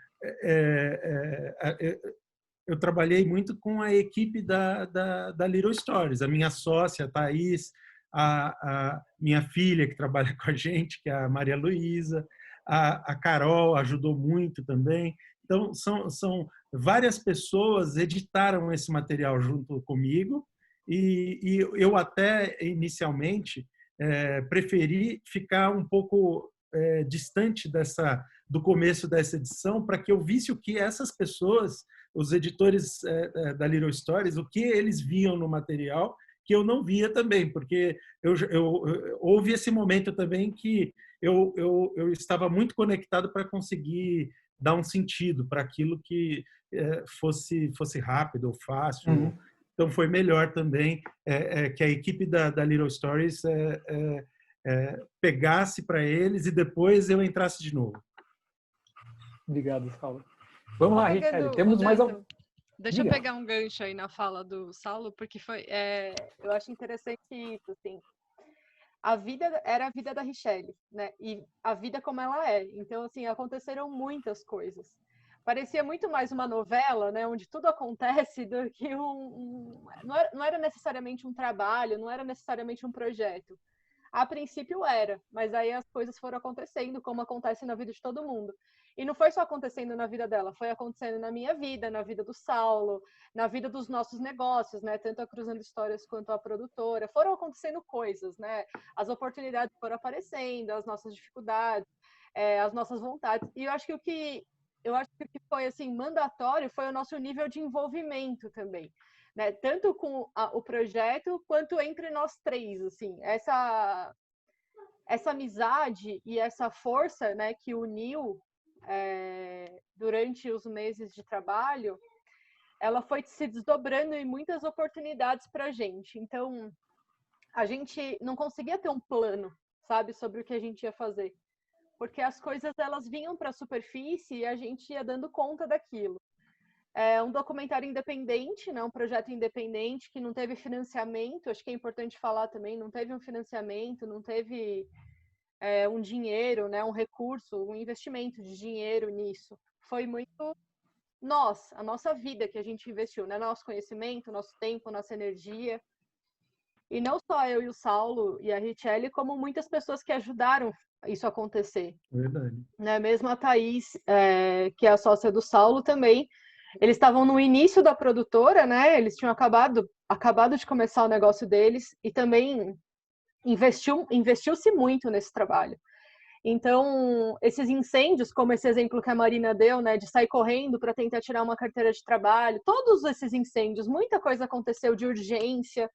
eu trabalhei muito com a equipe da Little Stories, a minha sócia, a Thaís, a minha filha, que trabalha com a gente, que é a Maria Luísa, a Carol ajudou muito também. Então, são várias pessoas editaram esse material junto comigo e eu até, inicialmente, preferi ficar um pouco distante do começo dessa edição para que eu visse o que essas pessoas, os editores da Little Stories, o que eles viam no material que eu não via também, porque houve esse momento também que eu estava muito conectado para conseguir dar um sentido para aquilo que fosse rápido ou fácil. Uhum. Então foi melhor também que a equipe da Little Stories pegasse para eles e depois eu entrasse de novo. Obrigado, Saulo. Vamos lá, Pegando, Richelle. Temos mais Dantas, algum. Deixa eu Diga. pegar um gancho aí na fala do Saulo, porque eu acho interessante isso, assim. A vida era a vida da Richelle, né? E a vida como ela é. Então, assim, aconteceram muitas coisas. Parecia muito mais uma novela, né? Onde tudo acontece do que não era necessariamente um trabalho, não era necessariamente um projeto. A princípio era, mas aí as coisas foram acontecendo, como acontece na vida de todo mundo. E não foi só acontecendo na vida dela, foi acontecendo na minha vida, na vida do Saulo, na vida dos nossos negócios, né? Tanto a Cruzando Histórias quanto a produtora. Foram acontecendo coisas, né? As oportunidades foram aparecendo, as nossas dificuldades, as nossas vontades. E eu acho que o que foi assim mandatório foi o nosso nível de envolvimento também. Né? Tanto com o projeto quanto entre nós três, assim, essa amizade e essa força, né, que uniu durante os meses de trabalho, ela foi se desdobrando em muitas oportunidades para a gente. Então, a gente não conseguia ter um plano, sabe, sobre o que a gente ia fazer, porque as coisas elas vinham para a superfície e a gente ia dando conta daquilo. É um documentário independente, né? Um projeto independente que não teve financiamento, acho que é importante falar também, não teve um financiamento, não teve um dinheiro, né? Um recurso, um investimento de dinheiro nisso. Foi muito a nossa vida que a gente investiu, né? Nosso conhecimento, nosso tempo, nossa energia. E não só eu e o Saulo e a Richelle, como muitas pessoas que ajudaram isso acontecer. Verdade. Né? Mesmo a Thaís, que é a sócia do Saulo também, eles estavam no início da produtora, né? Eles tinham acabado de começar o negócio deles e também investiu-se muito nesse trabalho. Então, esses incêndios, como esse exemplo que a Marina deu, né, de sair correndo para tentar tirar uma carteira de trabalho, todos esses incêndios, muita coisa aconteceu de urgência.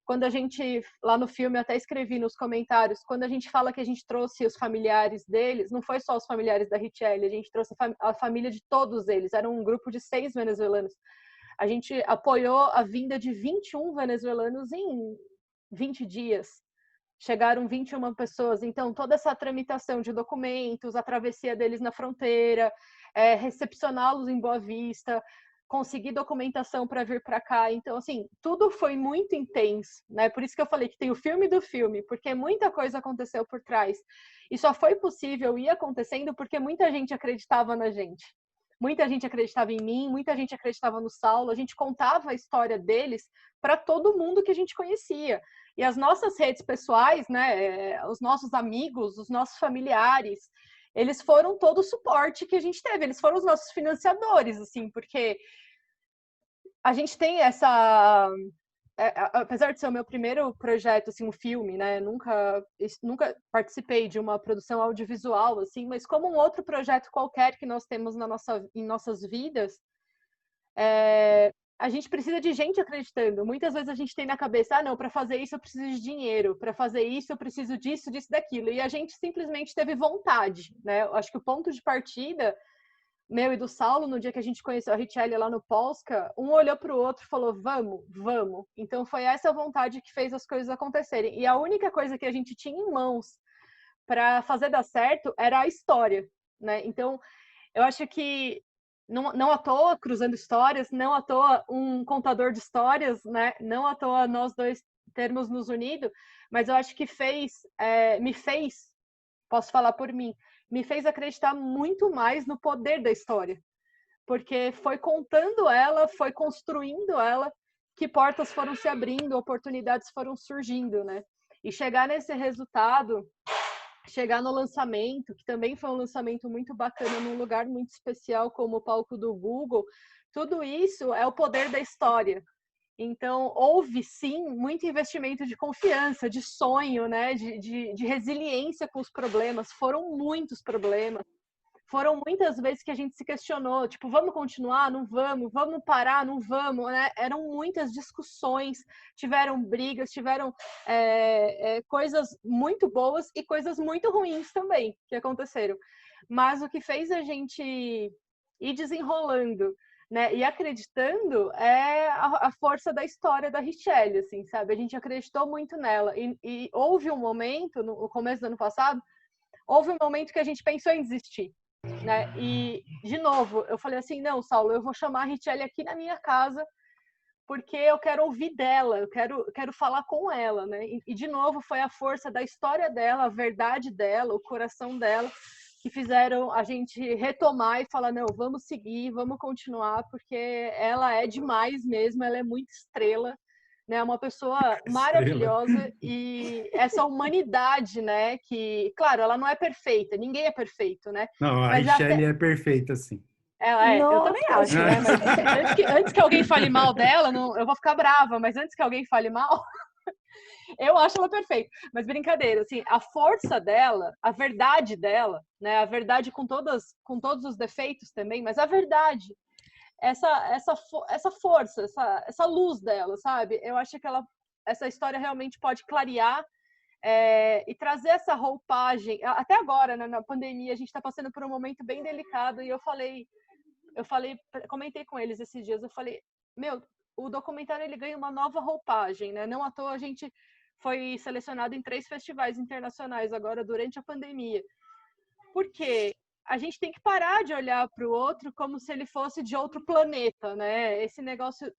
Quando a gente, lá no filme, até escrevi nos comentários, quando a gente fala que a gente trouxe os familiares deles, não foi só os familiares da Richelle, a gente trouxe a família de todos eles, era um grupo de 6 venezuelanos. A gente apoiou a vinda de 21 venezuelanos em 20 dias. Chegaram 21 pessoas, então toda essa tramitação de documentos, a travessia deles na fronteira, recepcioná-los em Boa Vista, conseguir documentação para vir para cá. Então, assim, tudo foi muito intenso, né? Por isso que eu falei que tem o filme do filme, porque muita coisa aconteceu por trás. E só foi possível ir acontecendo porque muita gente acreditava na gente. Muita gente acreditava em mim, muita gente acreditava no Saulo. A gente contava a história deles para todo mundo que a gente conhecia. E as nossas redes pessoais, né, os nossos amigos, os nossos familiares, eles foram todo o suporte que a gente teve. Eles foram os nossos financiadores, assim, porque a gente tem essa... apesar de ser o meu primeiro projeto, assim, um filme, né, nunca participei de uma produção audiovisual, assim, mas como um outro projeto qualquer que nós temos em nossas vidas, a gente precisa de gente acreditando. Muitas vezes a gente tem na cabeça, não, para fazer isso eu preciso de dinheiro, para fazer isso eu preciso disso, disso, daquilo. E a gente simplesmente teve vontade, né? Eu acho que o ponto de partida, meu e do Saulo, no dia que a gente conheceu a Richelle lá no Polska, um olhou para o outro e falou, vamos, vamos. Então foi essa vontade que fez as coisas acontecerem. E a única coisa que a gente tinha em mãos para fazer dar certo era a história, né? Então, eu acho que não à toa, cruzando histórias, não à toa um contador de histórias, né? Não à toa nós dois termos nos unido, mas eu acho que me fez, posso falar por mim, me fez acreditar muito mais no poder da história, porque foi contando ela, foi construindo ela, que portas foram se abrindo, oportunidades foram surgindo, né? E chegar nesse resultado, chegar no lançamento, que também foi um lançamento muito bacana, num lugar muito especial como o palco do Google, tudo isso é o poder da história. Então, houve, sim, muito investimento de confiança, de sonho, né? de resiliência com os problemas. Foram muitos problemas. Foram muitas vezes que a gente se questionou, tipo, vamos continuar? Não vamos? Vamos parar? Não vamos? Né? Eram muitas discussões, tiveram brigas, tiveram coisas muito boas e coisas muito ruins também que aconteceram. Mas o que fez a gente ir desenrolando, né, e acreditando é a força da história da Richelle, assim, sabe? A gente acreditou muito nela. E houve um momento, no começo do ano passado, houve um momento que a gente pensou em desistir. Né? E, de novo, eu falei assim, não, Saulo, eu vou chamar a Richelle aqui na minha casa porque eu quero ouvir dela, eu quero falar com ela, né? E, de novo, foi a força da história dela, a verdade dela, o coração dela, que fizeram a gente retomar e falar, não, vamos seguir, vamos continuar, porque ela é demais mesmo, ela é muito estrela, né? Uma pessoa maravilhosa e essa humanidade, né? Que, claro, ela não é perfeita, ninguém é perfeito, né? Não, a Mas Richelle é perfeita, sim. eu também acho, né? Mas antes que alguém fale mal dela, eu vou ficar brava, mas antes que alguém fale mal, eu acho ela perfeita. Mas brincadeira, assim, a força dela, a verdade dela, né? A verdade com todos os defeitos também, mas a verdade, essa força, essa luz dela, sabe? Eu acho que essa história realmente pode clarear e trazer essa roupagem. Até agora, né, na pandemia, a gente está passando por um momento bem delicado e eu comentei com eles esses dias, eu falei, o documentário ele ganha uma nova roupagem, né? Não à toa a gente foi selecionado em 3 festivais internacionais agora durante a pandemia. Por quê? A gente tem que parar de olhar para o outro como se ele fosse de outro planeta, né? Esse negócio,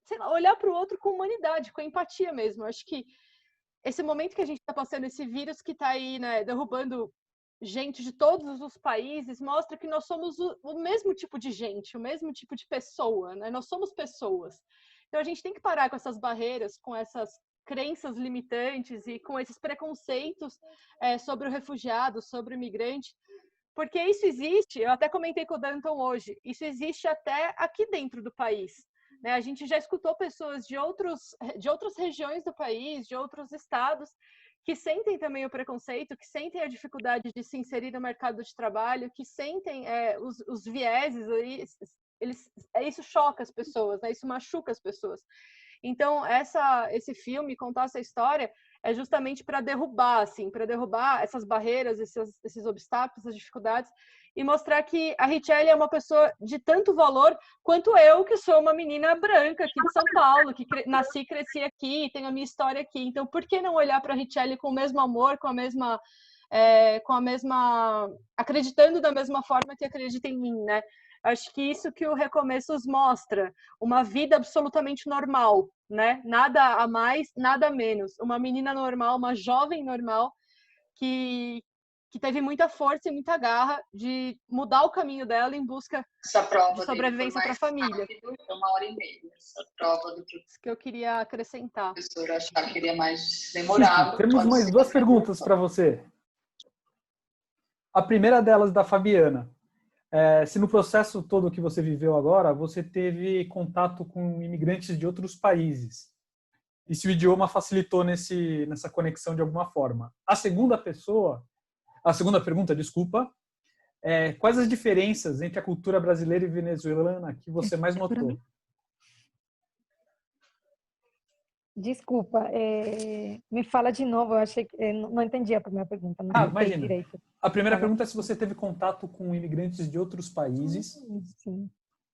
sei lá, olhar para o outro com humanidade, com empatia mesmo. Acho que esse momento que a gente está passando, esse vírus que está aí, né, derrubando gente de todos os países, mostra que nós somos o mesmo tipo de gente, o mesmo tipo de pessoa, né? Nós somos pessoas. Então a gente tem que parar com essas barreiras, com essas crenças limitantes e com esses preconceitos sobre o refugiado, sobre o imigrante, porque isso existe, eu até comentei com o Danton hoje, isso existe até aqui dentro do país. Né? A gente já escutou pessoas de outras regiões do país, de outros estados, que sentem também o preconceito, que sentem a dificuldade de se inserir no mercado de trabalho, que sentem os vieses, isso choca as pessoas, né? Isso machuca as pessoas. Então, esse filme, contar essa história, é justamente para derrubar essas barreiras, esses obstáculos, essas dificuldades, e mostrar que a Richelle é uma pessoa de tanto valor quanto eu, que sou uma menina branca aqui de São Paulo, que nasci e cresci aqui, tenho a minha história aqui. Então, por que não olhar para a Richelle com o mesmo amor, com a mesma acreditando da mesma forma que acredita em mim, né? Acho que isso que o Recomeços mostra, uma vida absolutamente normal, né? Nada a mais, nada a menos. Uma menina normal, uma jovem normal, que teve muita força e muita garra de mudar o caminho dela em busca de sobrevivência para a família. Rápido, 1h30. Essa prova do que Isso que eu queria acrescentar. o professor achar que queria mais demorado. Temos mais 2 perguntas para você. A primeira delas da Fabiana. Se no processo todo que você viveu agora, você teve contato com imigrantes de outros países, e se o idioma facilitou nessa conexão de alguma forma. A segunda pergunta, desculpa, Quais as diferenças entre a cultura brasileira e venezuelana que você mais notou? Desculpa, me fala de novo, eu achei que não entendi a primeira pergunta, não escutei Imagina. direito. A primeira Fala. pergunta é se você teve contato com imigrantes de outros países Sim.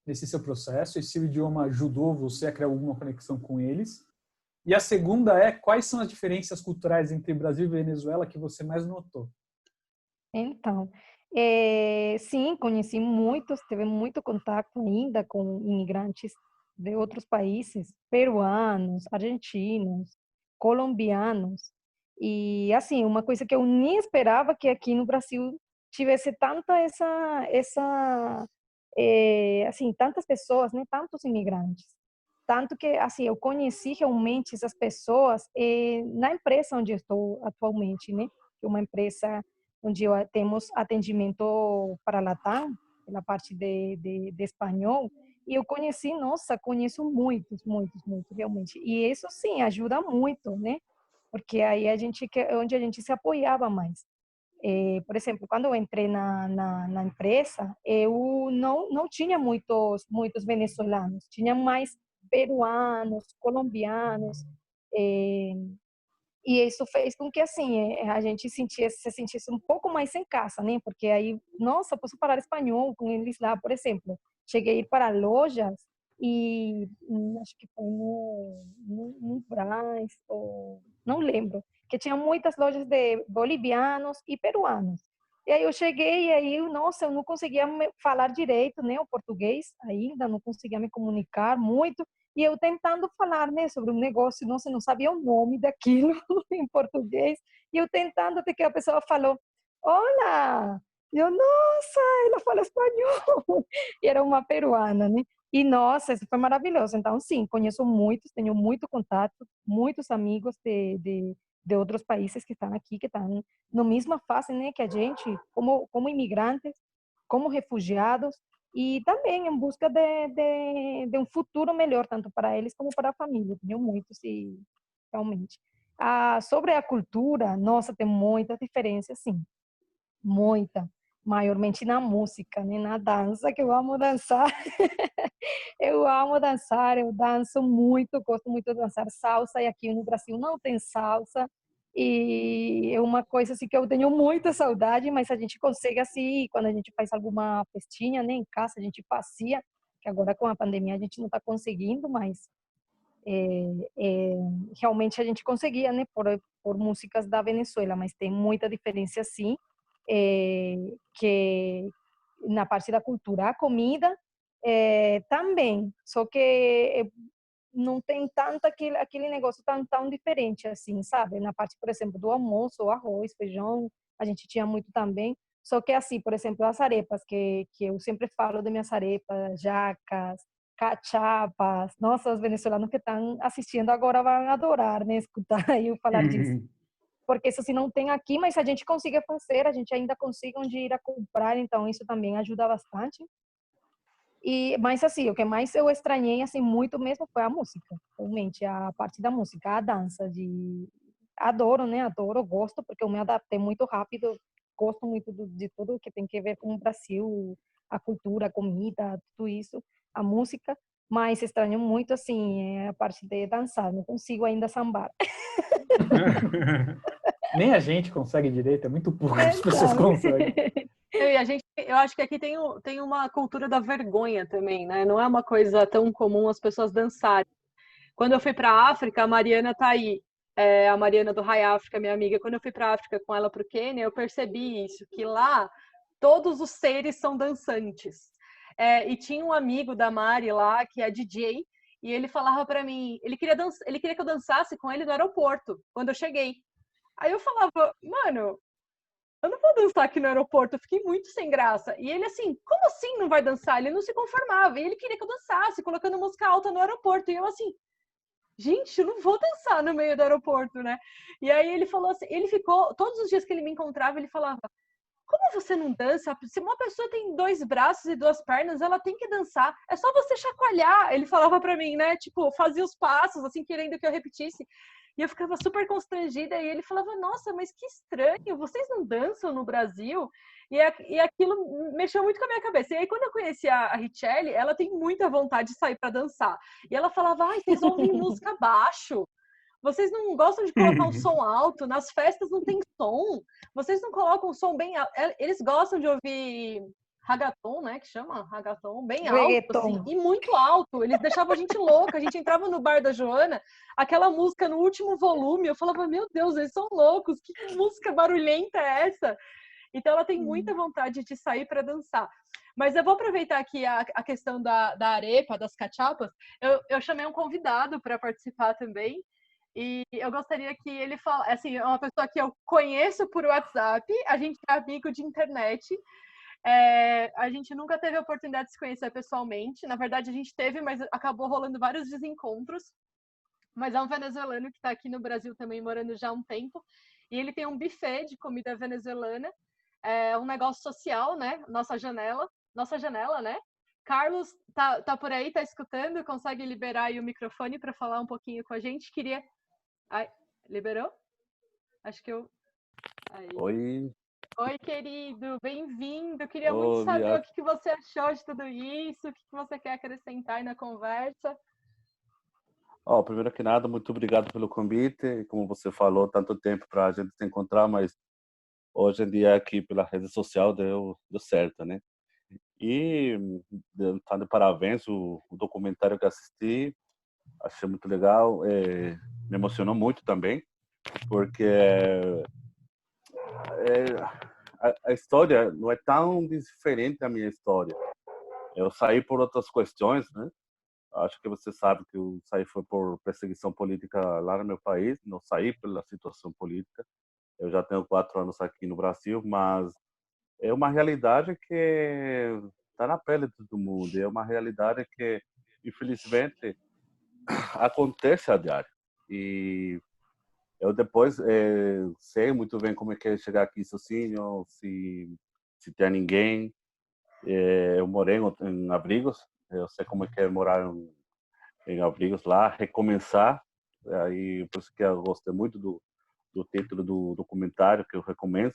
nesse seu processo, e se o idioma ajudou você a criar alguma conexão com eles. E a segunda é quais são as diferenças culturais entre Brasil e Venezuela que você mais notou? Então, sim, conheci muitos, tive muito contato ainda com imigrantes de outros países, peruanos, argentinos, colombianos. E, assim, uma coisa que eu nem esperava que aqui no Brasil tivesse tanta assim, tantas pessoas, né, tantos imigrantes. Tanto que, assim, eu conheci realmente essas pessoas na empresa onde eu estou atualmente, né? Que é uma empresa onde temos atendimento para Latam, pela parte de espanhol, e eu conheci, nossa, conheço muitos, realmente. E isso, sim, ajuda muito, né? Porque aí onde a gente se apoiava mais. Por exemplo, quando eu entrei na empresa, eu não tinha muitos venezuelanos, tinha mais peruanos, colombianos, eh, e isso fez com que, assim, a gente se sentisse um pouco mais em casa, né? Porque aí, nossa, posso falar espanhol com eles lá, por exemplo. Cheguei a ir para lojas e acho que foi no Brás, ou não lembro, que tinha muitas lojas de bolivianos e peruanos. E aí eu cheguei e aí, nossa, eu não conseguia falar direito, né, o português ainda, não conseguia me comunicar muito. E eu tentando falar, né, sobre um negócio, nossa, não sabia o nome daquilo em português. E eu tentando, até que a pessoa falou, olá! E eu, nossa, ela fala espanhol. E era uma peruana, né? E, nossa, isso foi maravilhoso. Então, sim, conheço muitos, tenho muito contato, muitos amigos de outros países que estão aqui, que estão na mesma fase, né, que a gente, como imigrantes, como refugiados, e também em busca de um futuro melhor, tanto para eles como para a família. Tenho muitos, e realmente. Sobre a cultura, nossa, tem muita diferença, sim. Muita. Maiormente na música, né? Na dança, que eu amo dançar. Eu amo dançar, eu danço muito, gosto muito de dançar salsa, e aqui no Brasil não tem salsa. E é uma coisa assim que eu tenho muita saudade, mas a gente consegue assim, quando a gente faz alguma festinha, né, em casa, a gente fazia, que agora com a pandemia a gente não está conseguindo, mas realmente a gente conseguia, né, por músicas da Venezuela, mas tem muita diferença sim, que na parte da cultura, a comida também, só que não tem tanto aquele negócio tão diferente assim, sabe? Na parte, por exemplo, do almoço, arroz, feijão, a gente tinha muito também. Só que assim, por exemplo, as arepas, que eu sempre falo de minhas arepas, jacas, cachapas. Nossa, os venezuelanos que estão assistindo agora vão adorar, né? Escutar eu falar disso. Porque isso se não tem aqui, mas a gente consegue fazer, a gente ainda consegue onde ir a comprar, então isso também ajuda bastante. Mas assim, o que mais eu estranhei assim muito mesmo foi a música, realmente a parte da música, a dança adoro, né? Adoro, gosto porque eu me adaptei muito rápido, gosto muito de tudo que tem que ver com o Brasil, a cultura, a comida, tudo isso, a música, mas estranho muito assim a parte de dançar, não consigo ainda sambar. Nem a gente consegue direito, é muito pouco que as pessoas conseguem. Eu acho que aqui tem uma cultura da vergonha também, né? Não é uma coisa tão comum as pessoas dançarem. Quando eu fui para a África, a Mariana tá aí, a Mariana do Rai África, minha amiga. Quando eu fui para a África com ela para o Quênia, eu percebi isso, que lá todos os seres são dançantes. E tinha um amigo da Mari lá, que é DJ, e ele falava para mim, ele queria que eu dançasse com ele no aeroporto, quando eu cheguei. Aí eu falava, mano, eu não vou dançar aqui no aeroporto, eu fiquei muito sem graça. E ele assim, como assim não vai dançar? Ele não se conformava, e ele queria que eu dançasse, colocando música alta no aeroporto. E eu assim, gente, eu não vou dançar no meio do aeroporto, né? E aí ele falou assim, ele ficou, todos os dias que ele me encontrava, ele falava, como você não dança? Se uma pessoa tem 2 braços e 2 pernas, ela tem que dançar. É só você chacoalhar. Ele falava pra mim, né? Tipo, fazia os passos, assim, querendo que eu repetisse. E eu ficava super constrangida, e ele falava, nossa, mas que estranho, vocês não dançam no Brasil? E aquilo mexeu muito com a minha cabeça. E aí, quando eu conheci a Richelle, ela tem muita vontade de sair para dançar. E ela falava, ai, vocês ouvem música baixo, vocês não gostam de colocar um som alto, nas festas não tem som, vocês não colocam um som bem alto. Eles gostam de ouvir ragaton, né, que chama ragaton, bem alto, assim, e muito alto. Eles deixavam a gente louca. A gente entrava no bar da Joana, aquela música no último volume, eu falava, meu Deus, eles são loucos, que música barulhenta é essa? Então ela tem muita vontade de sair para dançar. Mas eu vou aproveitar aqui a questão da arepa, das cachapas. Eu chamei um convidado para participar também, e eu gostaria que ele falasse, assim, é uma pessoa que eu conheço por WhatsApp, a gente é amigo de internet, a gente nunca teve a oportunidade de se conhecer pessoalmente. Na verdade, a gente teve, mas acabou rolando vários desencontros. Mas é um venezuelano que está aqui no Brasil também, morando já há um tempo. E ele tem um buffet de comida venezuelana, um negócio social, né? Nossa janela, né? Carlos, tá por aí, tá escutando? Consegue liberar aí o microfone para falar um pouquinho com a gente? Queria... Ai, liberou? Acho que eu... Aí. Oi, querido, bem-vindo. Queria muito saber o que você achou de tudo isso, o que você quer acrescentar aí na conversa. Primeiro que nada, muito obrigado pelo convite. Como você falou, tanto tempo para a gente se encontrar, mas hoje em dia aqui pela rede social deu certo, né? E tá de parabéns o documentário que assisti, achei muito legal, me emocionou muito também, porque a história não é tão diferente da minha história. Eu saí por outras questões, né? Acho que você sabe que eu saí foi por perseguição política lá no meu país, não saí pela situação política. Eu já tenho 4 anos aqui no Brasil, mas é uma realidade que está na pele de todo mundo. É uma realidade que, infelizmente, acontece a diário. E eu depois sei muito bem como é que é chegar aqui sozinho, se tem ninguém. Eu morei em abrigos, eu sei como é que é morar em abrigos lá, recomeçar. Aí por isso que eu gostei muito do título do documentário, que eu recomendo,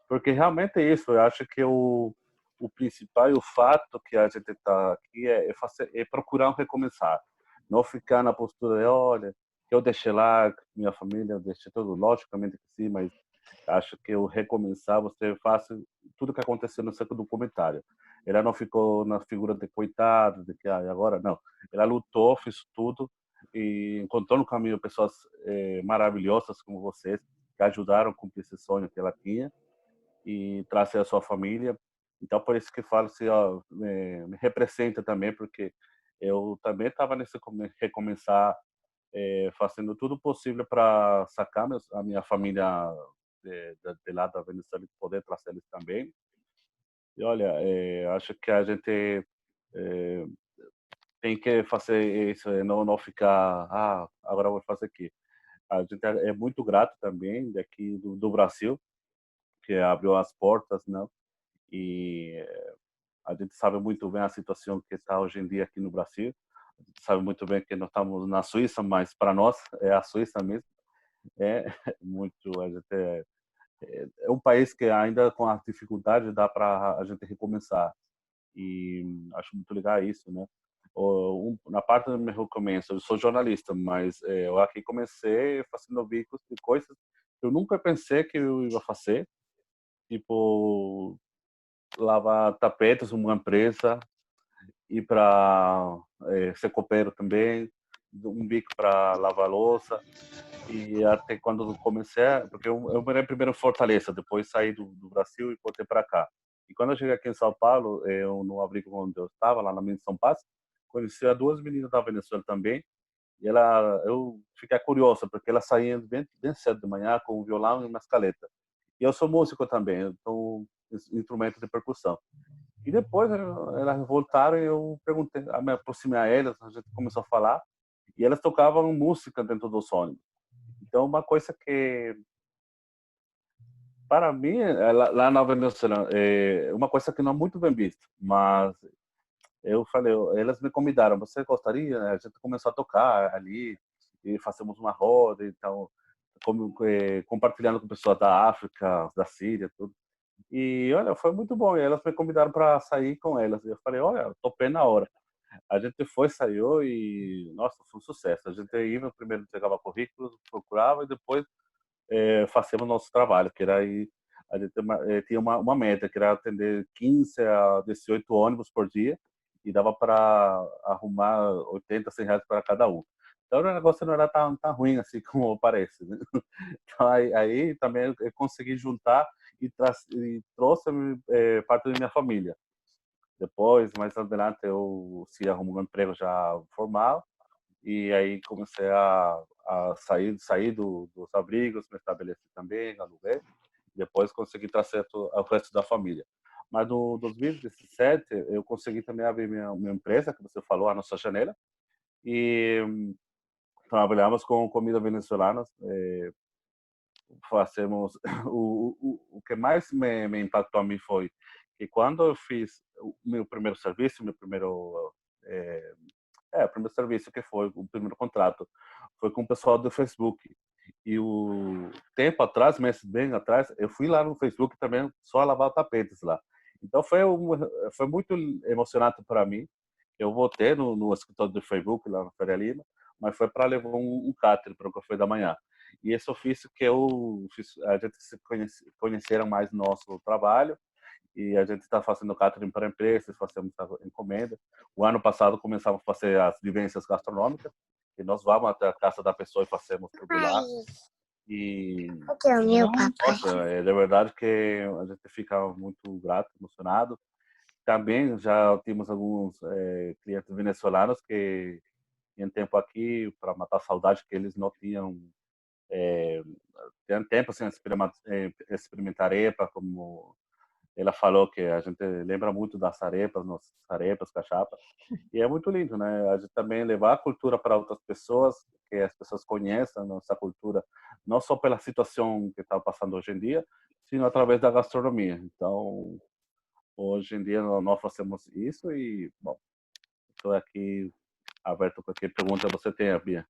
porque realmente é isso. Eu acho que o principal e o fato que a gente está aqui é procurar um recomeçar, não ficar na postura de olha, que eu deixei lá minha família, eu deixei tudo, logicamente que sim, mas acho que o recomeçar você faz tudo que aconteceu no seu documentário. Ela não ficou na figura de coitado, de que agora não. Ela lutou, fez tudo e encontrou no caminho pessoas maravilhosas como vocês que ajudaram a cumprir esse sonho que ela tinha e trazer a sua família. Então por isso que falo assim, ó, me representa também, porque eu também estava nesse recomeçar, fazendo tudo possível para sacar a minha família de lá da Venezuela e poder trazer eles também. E olha, acho que a gente tem que fazer isso, não ficar, agora eu vou fazer aqui. A gente é muito grato também daqui do Brasil, que abriu as portas, né? E a gente sabe muito bem a situação que está hoje em dia aqui no Brasil. A gente sabe muito bem que nós estamos na Suíça, mas para nós é a Suíça mesmo. É muito, a gente é um país que ainda com a dificuldade dá para a gente recomeçar. E acho muito legal isso, né? Na parte do meu recomeço, eu sou jornalista, mas eu aqui comecei fazendo bicos de coisas que eu nunca pensei que eu ia fazer, tipo lavar tapetes numa empresa, ir para ser copeiro também, um bico para lavar louça. E até quando comecei, porque eu morei primeiro em Fortaleza, depois saí do Brasil e voltei para cá. E quando eu cheguei aqui em São Paulo, no abrigo onde eu estava, lá na Mina de São Paulo, conheci as 2 meninas da Venezuela também. E eu fiquei curiosa, porque elas saíam bem cedo de manhã com um violão e uma escaleta. E eu sou músico também, então instrumento de percussão. E depois elas voltaram e eu perguntei, me aproximei a elas, a gente começou a falar, e elas tocavam música dentro do ônibus. Então, uma coisa que, para mim, lá na Venezuela, é uma coisa que não é muito bem vista, mas eu falei, elas me convidaram, você gostaria? A gente começou a tocar ali, e fazemos uma roda, então compartilhando com pessoas da África, da Síria, tudo. E olha, foi muito bom. E elas me convidaram para sair com elas. E eu falei, olha, topei na hora. A gente foi, saiu e nossa, foi um sucesso. A gente ia primeiro entregava currículos, procurava e depois fazíamos nosso trabalho, que era aí a gente tinha uma meta, que era atender 15 a 18 ônibus por dia e dava para arrumar 80, 100 reais para cada um. Então o negócio não era tão ruim assim como parece, né? Então aí também eu consegui juntar e trouxe parte da minha família. Depois, mais adiante, eu se arrumei um emprego já formal e aí comecei a sair dos abrigos, me estabeleci também, aluguei. Depois consegui trazer o resto da família. Mas no 2017 eu consegui também abrir minha empresa, que você falou, a nossa janela, e trabalhamos com comida venezuelana. Fazemos o que mais me impactou a mim foi que quando eu fiz o meu primeiro serviço, primeiro serviço que foi o primeiro contrato, foi com o pessoal do Facebook. E o tempo atrás, meses bem atrás, eu fui lá no Facebook também só lavar tapetes lá. Então foi muito emocionante para mim. Eu voltei no escritório do Facebook lá na Faria Lima, mas foi para levar um catre para o café da manhã. E esse ofício que a gente se conheceram mais no nosso trabalho, e a gente está fazendo catering para empresas, fazemos encomenda. O ano passado começamos a fazer as vivências gastronômicas, e nós vamos até a casa da pessoa e fazemos tudo lá. E nossa, é de verdade que a gente fica muito grato, emocionado. Também já temos alguns clientes venezuelanos que tinham tempo aqui para matar a saudade que eles não tinham tempo sem experimentar arepa, como ela falou, que a gente lembra muito das arepas, nossas arepas, cachapa. E é muito lindo, né? A gente também levar a cultura para outras pessoas, que as pessoas conheçam nossa cultura, não só pela situação que está passando hoje em dia, sino através da gastronomia. Então, hoje em dia nós fazemos isso e, bom, estou aqui aberto a qualquer pergunta que você tenha, Bia.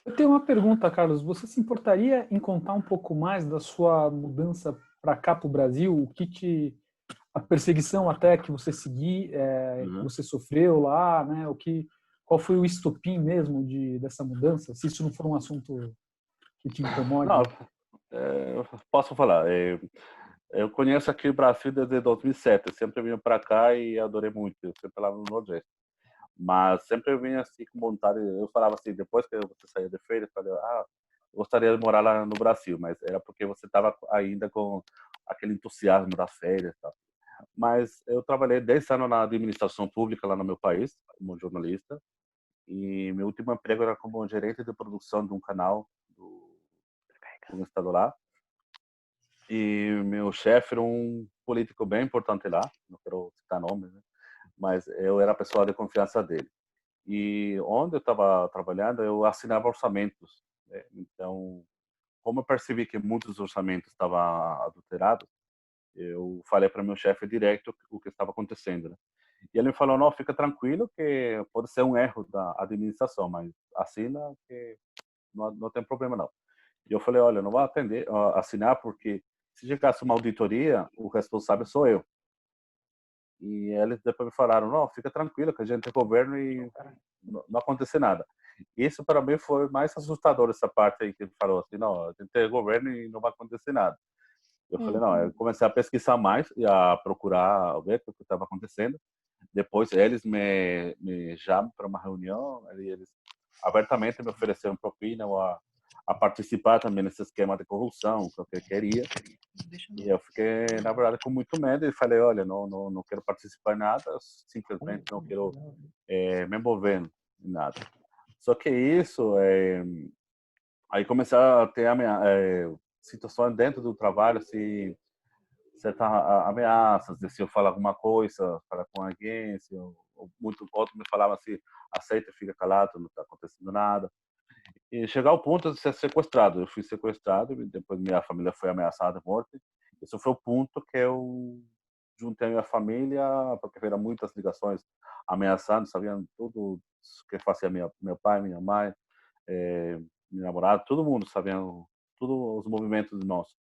Eu tenho uma pergunta, Carlos. Você se importaria em contar um pouco mais da sua mudança para cá, para o Brasil? A perseguição até que você que você sofreu lá, né? Qual foi o estopim mesmo dessa mudança? Se isso não for um assunto que te incomode. Não, posso falar. Eu conheço aqui o Brasil desde 2007. Sempre vim para cá e adorei muito. Eu sempre lá no Nordeste. Mas sempre eu vinha assim com vontade. Eu falava assim, depois que você saía de férias, eu falei, gostaria de morar lá no Brasil, mas era porque você estava ainda com aquele entusiasmo das férias, tá? Mas eu trabalhei 10 anos na administração pública lá no meu país, como jornalista, e meu último emprego era como gerente de produção de um canal do estado lá. E meu chefe era um político bem importante lá, não quero citar nomes, né? Mas eu era a pessoa de confiança dele. E onde eu estava trabalhando, eu assinava orçamentos, né? Então, como eu percebi que muitos orçamentos estavam adulterados, eu falei para meu chefe direto o que estava acontecendo, né? E ele me falou, não, fica tranquilo que pode ser um erro da administração, mas assina que não tem problema não. E eu falei, olha, não vou assinar porque se chegasse uma auditoria, o responsável sou eu. E eles depois me falaram, não, fica tranquilo que a gente é governo e não acontece nada. Isso para mim foi mais assustador, essa parte aí que ele falou assim, não, a gente é governo e não vai acontecer nada. Eu falei, não, eu comecei a pesquisar mais e a procurar ver o que estava acontecendo. Depois eles me chamam para uma reunião, eles abertamente me ofereceram propina ou a participar também nesse esquema de corrupção, que eu queria. E eu fiquei, na verdade, com muito medo e falei, olha, não quero participar em nada, simplesmente não quero me envolver em nada. Só que isso, aí comecei a ter situações dentro do trabalho, assim, certas ameaças, de se eu falar alguma coisa, falar com alguém, se muito outro me falava assim, aceita, fica calado, não está acontecendo nada. E chegar ao ponto de ser sequestrado. Eu fui sequestrado e depois minha família foi ameaçada de morte. Isso foi o ponto que eu juntei a minha família, porque eram muitas ligações ameaçando, sabiam tudo que fazia meu pai, minha mãe, meu namorado, todo mundo sabia todos os movimentos nossos.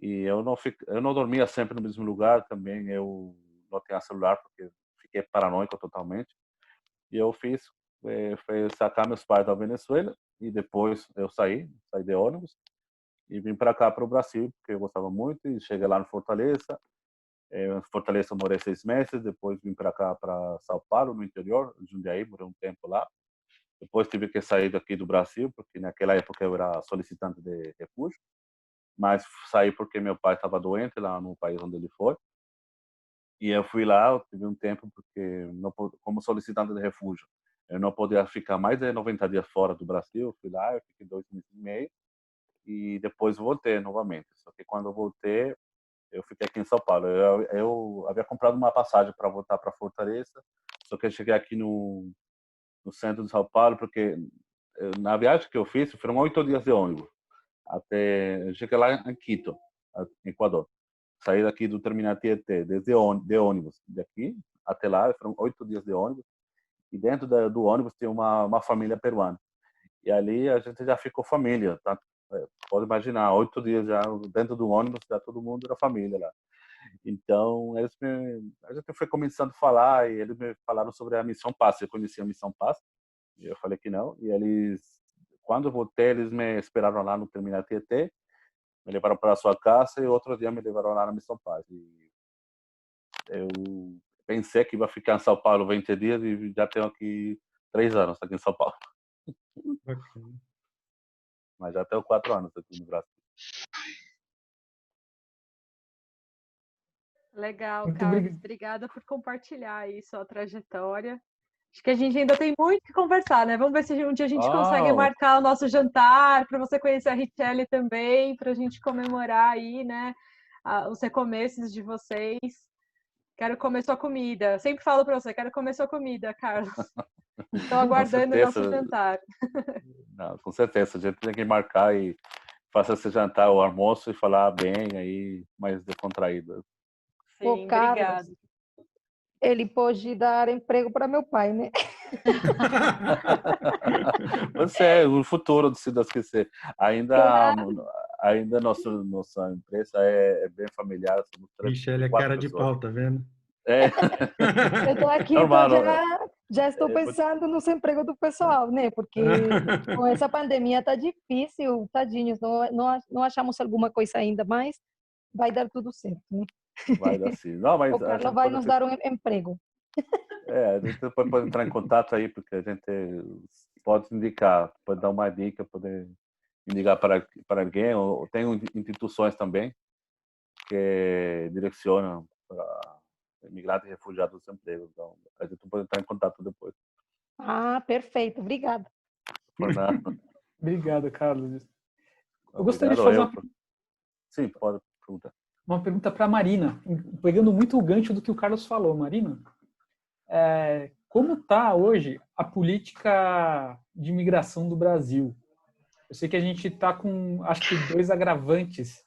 E eu não dormia sempre no mesmo lugar também, eu não tinha celular porque fiquei paranoico totalmente. E eu foi sacar meus pais da Venezuela e depois eu saí de ônibus e vim para cá, para o Brasil, porque eu gostava muito, e cheguei lá no Fortaleza. Em Fortaleza eu morei 6 meses, depois vim para cá, para São Paulo, no interior, Jundiaí, morei um tempo lá. Depois tive que sair daqui do Brasil, porque naquela época eu era solicitante de refúgio, mas saí porque meu pai estava doente lá no país onde ele foi. E eu fui lá, eu tive um tempo, porque como solicitante de refúgio, eu não podia ficar mais de 90 dias fora do Brasil. Eu fui lá, eu fiquei 2 meses e meio, e depois voltei novamente. Só que quando eu voltei, eu fiquei aqui em São Paulo. Eu havia comprado uma passagem para voltar para Fortaleza, só que eu cheguei aqui no centro de São Paulo, porque na viagem que eu fiz, foram 8 dias de ônibus. Eu cheguei lá em Quito, Equador. Saí daqui do terminal Tietê, de ônibus, daqui até lá, foram 8 dias de ônibus. E dentro do ônibus tem uma família peruana. E ali a gente já ficou família, tá? Pode imaginar, 8 dias já dentro do ônibus, já todo mundo era família lá. Então, a gente foi começando a falar, e eles me falaram sobre a Missão Paz. Eu conhecia a Missão Paz, e eu falei que não. E quando eu voltei, eles me esperaram lá no terminal Tietê, me levaram para a sua casa, e outro dia me levaram lá na Missão Paz. E eu pensei que ia ficar em São Paulo 20 dias, e já tenho aqui 3 anos aqui em São Paulo. Bacana. Mas já tenho 4 anos aqui no Brasil. Legal, Muito Carlos. obrigado. Obrigada por compartilhar aí sua trajetória. Acho que a gente ainda tem muito que conversar, né? Vamos ver se um dia a gente consegue marcar o nosso jantar para você conhecer a Richelle também, para a gente comemorar aí, né, os recomeços de vocês. Quero comer sua comida. Sempre falo para você, quero comer sua comida, Carlos. Estou aguardando o nosso jantar. Não, com certeza, a gente tem que marcar e fazer esse jantar, o almoço, e falar bem aí, mais descontraído. Sim, Ô, Carlos, obrigada. ele pode dar emprego para meu pai, né? Você é o futuro, se Deus quiser. Ainda nossa empresa é bem familiar. Somos 3, Michele é 4 cara de pessoas. pau, tá vendo? Eu estou aqui, Normal, já estou pensando nos empregos do pessoal, né? Porque com essa pandemia tá difícil, tadinhos, não achamos alguma coisa ainda, mas vai dar tudo certo, né? vai dar sim. Não, mas O a Carlos gente vai nos dar um emprego. a gente pode entrar em contato aí, porque a gente pode indicar, pode dar uma dica, pode indicar para alguém, ou tem instituições também que direcionam para imigrantes e refugiados dos empregos. Então, a gente pode entrar em contato depois. Ah, perfeito, obrigada. Por nada. Obrigado, Carlos. Eu gostaria de Obrigado fazer Sim, pode perguntar. uma pergunta para a Marina, pegando muito o gancho do que o Carlos falou. Marina, como está hoje a política de imigração do Brasil? Eu sei que a gente está com, acho que, 2 agravantes.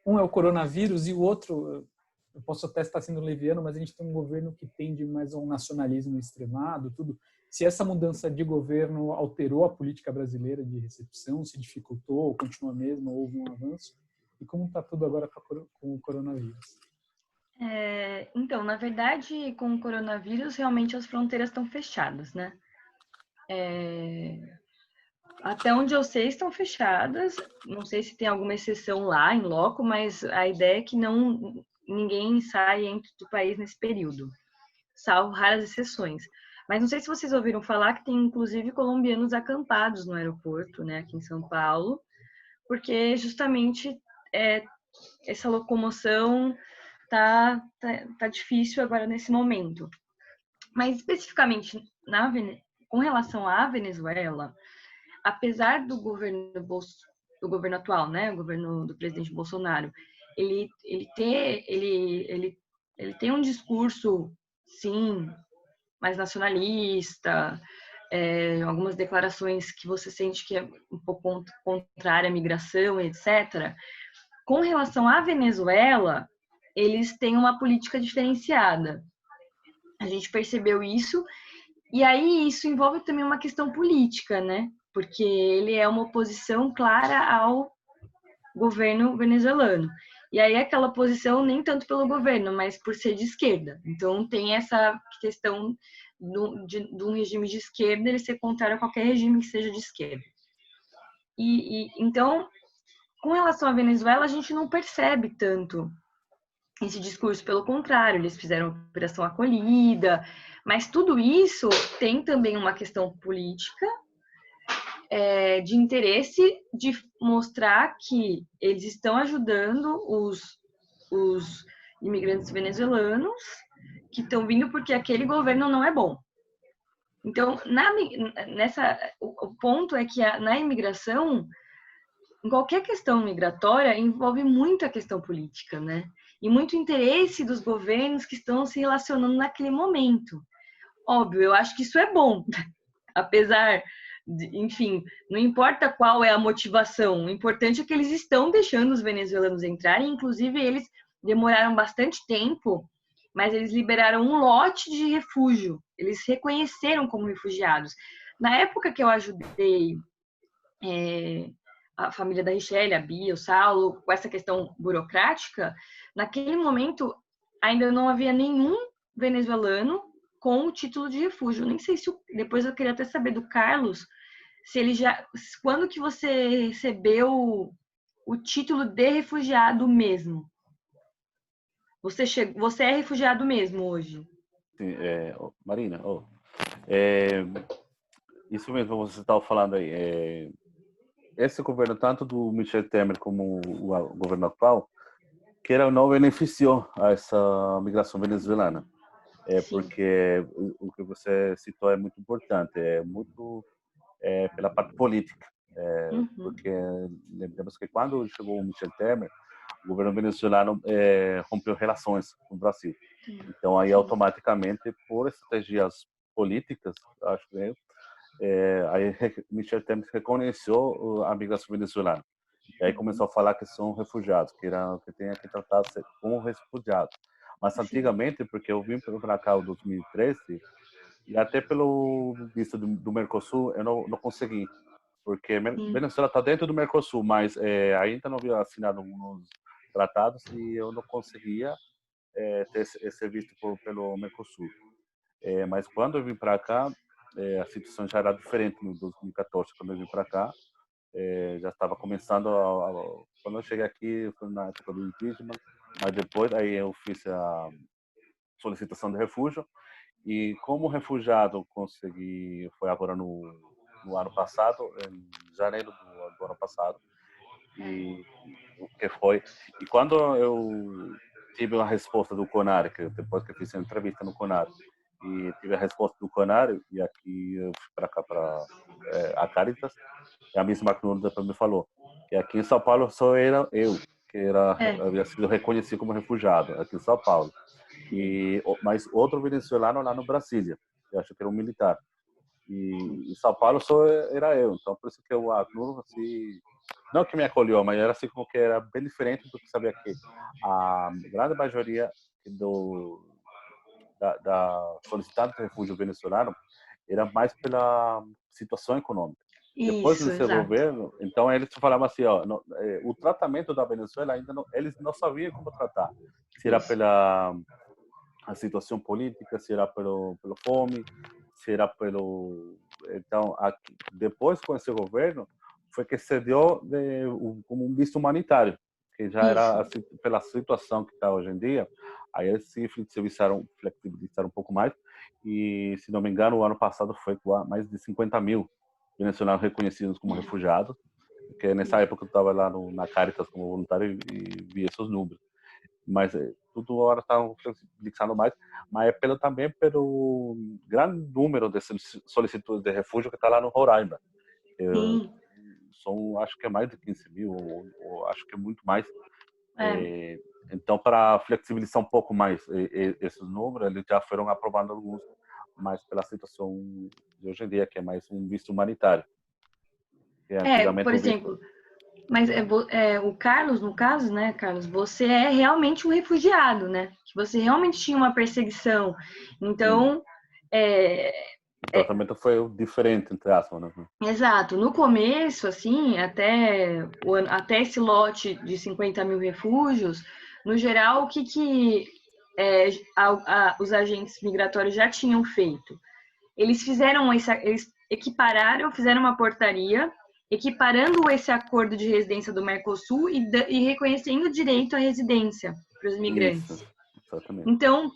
Um é o coronavírus e o outro, eu posso até estar sendo leviano, mas a gente tem um governo que tende mais a um nacionalismo extremado, tudo. Se essa mudança de governo alterou a política brasileira de recepção, se dificultou, ou continua mesmo, ou houve um avanço? E como está tudo agora com o coronavírus? Então, na verdade, com o coronavírus, realmente as fronteiras estão fechadas, né? Até onde eu sei, estão fechadas. Não sei se tem alguma exceção lá, em loco, mas a ideia é que ninguém sai entre do país nesse período, salvo raras exceções. Mas não sei se vocês ouviram falar que tem, inclusive, colombianos acampados no aeroporto, né, aqui em São Paulo, porque justamente essa locomoção tá difícil agora nesse momento. Mas especificamente com relação à Venezuela, apesar do governo atual, né, o governo do presidente Bolsonaro, ele tem um discurso, sim, mais nacionalista, algumas declarações que você sente que é um pouco contrária à migração, etc. Com relação à Venezuela, eles têm uma política diferenciada. A gente percebeu isso, e aí isso envolve também uma questão política, né? Porque ele é uma oposição clara ao governo venezuelano. E aí aquela oposição nem tanto pelo governo, mas por ser de esquerda. Então tem essa questão de um regime de esquerda ele ser contrário a qualquer regime que seja de esquerda. Então, com relação à Venezuela, a gente não percebe tanto esse discurso, pelo contrário, eles fizeram Operação Acolhida, mas tudo isso tem também uma questão política, de interesse de mostrar que eles estão ajudando os imigrantes venezuelanos que estão vindo porque aquele governo não é bom. Então, o ponto é que na imigração, em qualquer questão migratória, envolve muita questão política, né? E muito interesse dos governos que estão se relacionando naquele momento. Óbvio, eu acho que isso é bom, apesar de, enfim, não importa qual é a motivação, o importante é que eles estão deixando os venezuelanos entrarem, inclusive eles demoraram bastante tempo, mas eles liberaram um lote de refúgio, eles reconheceram como refugiados. Na época que eu ajudei a família da Richelle, a Bia, o Saulo, com essa questão burocrática, naquele momento ainda não havia nenhum venezuelano com o título de refúgio. Nem sei se depois eu queria até saber do Carlos se ele já, quando que você recebeu o título de refugiado mesmo? Você é refugiado mesmo hoje? Sim, Marina, isso mesmo que você estava falando aí. Esse governo, tanto do Michel Temer como o governo atual, que não beneficiou a essa migração venezuelana. Porque o que você citou é muito importante, muito pela parte política. Porque lembramos que quando chegou o Michel Temer, o governo venezuelano rompeu relações com o Brasil. Então, aí automaticamente, por estratégias políticas, acho que aí Michel Temer reconheceu a migração venezuelana. E aí começou a falar que são refugiados, que tem que tratar como refugiados. Mas antigamente, porque eu vim para cá em 2013, e até pelo visto do Mercosul, eu não consegui. Porque Venezuela está dentro do Mercosul, mas ainda não havia assinado alguns tratados e eu não conseguia ter esse visto pelo Mercosul. Mas quando eu vim para cá, a situação já era diferente no 2014, quando eu vim para cá. Já estava começando quando eu cheguei aqui foi na época do impeachment, mas depois aí eu fiz a solicitação de refúgio e como refugiado consegui, foi agora no ano passado, em janeiro do ano passado, e quando eu tive a resposta do CONAR, que depois que eu fiz a entrevista no CONAR e tive a resposta do CONAR, e aqui eu fui para cá para a Caritas, e a Miss McNulty depois me falou que aqui em São Paulo só era eu que havia sido reconhecido como refugiado aqui em São Paulo, mas outro venezuelano lá no Brasília, eu acho que era um militar, e em São Paulo só era eu. Então por isso que o ACNUR assim, não que me acolheu, mas era assim como que era bem diferente, porque sabia que a grande maioria da solicitante de refúgio venezuelano era mais pela situação econômica. Depois Isso, desse governo, então eles falavam assim, o tratamento da Venezuela ainda não, eles não sabiam como tratar. Se era pela a situação política, se era pelo fome, se era pelo... Então, depois com esse governo, foi que se deu como um visto humanitário, que já era assim, pela situação que está hoje em dia. Aí eles se flexibilizaram um pouco mais, e, se não me engano, o ano passado foi com mais de 50 mil venezuelanos reconhecidos como refugiados, porque nessa época eu estava lá na Caritas como voluntário e vi esses números. Mas tudo agora está flexibilizando mais, mas também pelo grande número de solicitudes de refúgio que está lá no Roraima. São, acho que é mais de 15 mil, ou acho que é muito mais. Então, para flexibilizar um pouco mais esses números, eles já foram aprovando alguns, mas pela situação de hoje em dia, que é mais um visto humanitário. Por exemplo, Mas o Carlos, no caso, né, Carlos, você é realmente um refugiado, né? Que você realmente tinha uma perseguição. Então, O tratamento foi diferente, entre aspas, né? exato. No começo, assim, até esse lote de 50 mil refúgios, no geral, o que os agentes migratórios já tinham feito? Eles fizeram uma portaria equiparando esse acordo de residência do Mercosul e reconhecendo o direito à residência para os imigrantes. Isso, exatamente. Então,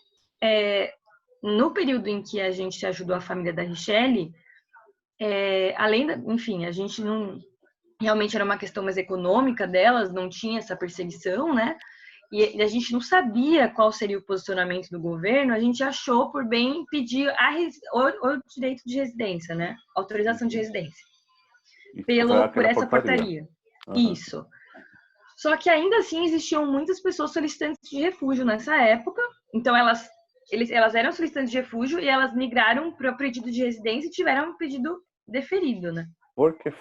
no período em que a gente ajudou a família da Richelle, enfim, a gente não... Realmente era uma questão mais econômica delas, não tinha essa perseguição, né? E a gente não sabia qual seria o posicionamento do governo, a gente achou por bem pedir o direito de residência, né? Autorização de residência. Por essa portaria. Isso. Só que ainda assim existiam muitas pessoas solicitantes de refúgio nessa época, então elas eram solicitantes de refúgio e elas migraram para o pedido de residência e tiveram um pedido deferido, né? Porque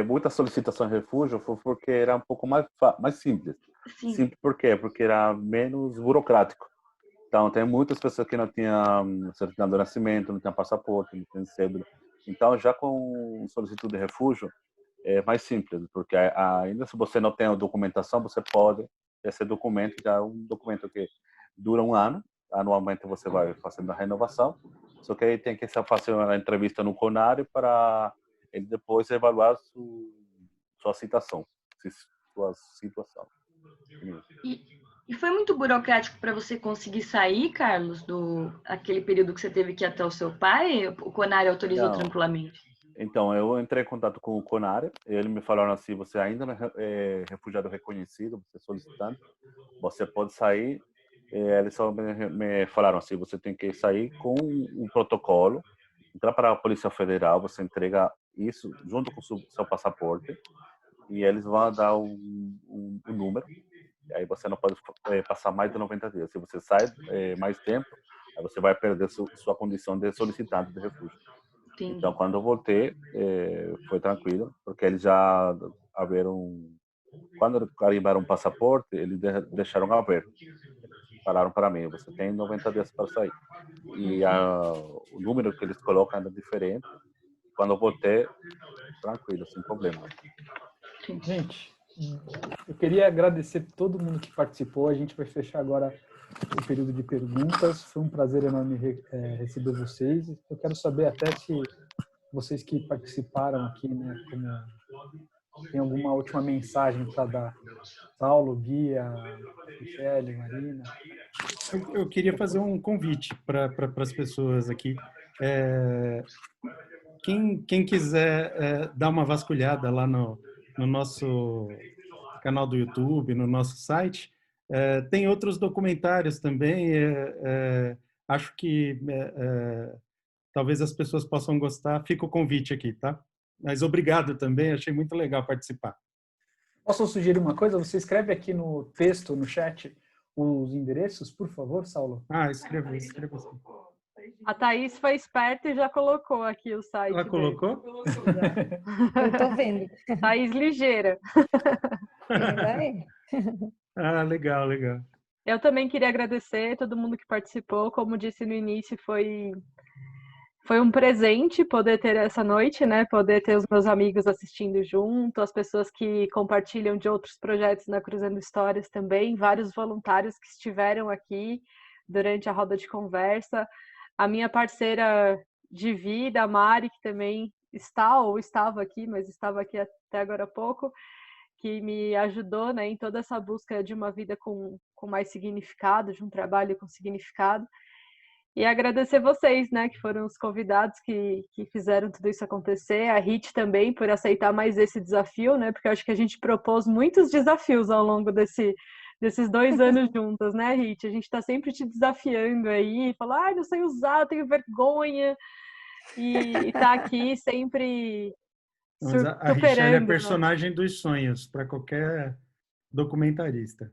muita solicitação de refúgio foi porque era um pouco mais simples. Sim. Simples por quê? Porque era menos burocrático. Então, tem muitas pessoas que não tinham certidão de nascimento, não tinham passaporte, não tinham cédula. Então, já com solicitude de refúgio, é mais simples, porque ainda se você não tem a documentação, você pode esse documento, já é um documento que dura um ano, anualmente você vai fazendo a renovação, só que aí tem que fazer uma entrevista no CONARE para ele depois evaluar sua situação. E foi muito burocrático para você conseguir sair, Carlos, aquele período que você teve que ir até o seu pai? O CONARE autorizou tranquilamente? Então, eu entrei em contato com o CONARE, eles me falaram assim, você ainda é refugiado reconhecido, você é solicitante, você pode sair. Eles só me falaram assim, você tem que sair com um protocolo, entrar para a Polícia Federal, você entrega isso junto com o seu passaporte, e eles vão dar um número, e aí você não pode passar mais de 90 dias. Se você sai mais tempo, aí você vai perder sua condição de solicitante de refúgio. Entendi. Então, quando eu voltei, foi tranquilo, porque eles já haveram... Quando carimbaram o passaporte, eles deixaram aberto. Falaram para mim, você tem 90 dias para sair. E o número que eles colocam é diferente. Quando eu voltei, tranquilo, sem problema. Gente, eu queria agradecer todo mundo que participou. A gente vai fechar agora o período de perguntas. Foi um prazer enorme receber vocês. Eu quero saber até se vocês que participaram aqui, né, tem alguma última mensagem para dar. Saulo, Guia, Michele, Marina. Eu queria fazer um convite para as pessoas aqui. Quem quiser dar uma vasculhada lá no nosso canal do YouTube, no nosso site, tem outros documentários também. Acho que talvez as pessoas possam gostar. Fica o convite aqui, tá? Mas obrigado também, achei muito legal participar. Posso sugerir uma coisa? Você escreve aqui no texto, no chat, os endereços, por favor, Saulo? Escreva sim. A Thaís foi esperta e já colocou aqui o site. Ela colocou? Eu tô vendo. Thaís ligeira. Legal. Eu também queria agradecer todo mundo que participou. Como disse no início, foi um presente poder ter essa noite, né? Poder ter os meus amigos assistindo junto, as pessoas que compartilham de outros projetos na Cruzando Histórias também, vários voluntários que estiveram aqui durante a roda de conversa. A minha parceira de vida, a Mari, que também está ou estava aqui, mas estava aqui até agora há pouco, que me ajudou, né, em toda essa busca de uma vida com mais significado, de um trabalho com significado. E agradecer vocês, né, que foram os convidados que fizeram tudo isso acontecer. A Rit também, por aceitar mais esse desafio, né, porque eu acho que a gente propôs muitos desafios ao longo desses 2 anos juntas, né, Rit? A gente está sempre te desafiando aí, falar, não sei usar, tenho vergonha, e tá aqui sempre superando. A Richelle é a personagem dos sonhos para qualquer documentarista.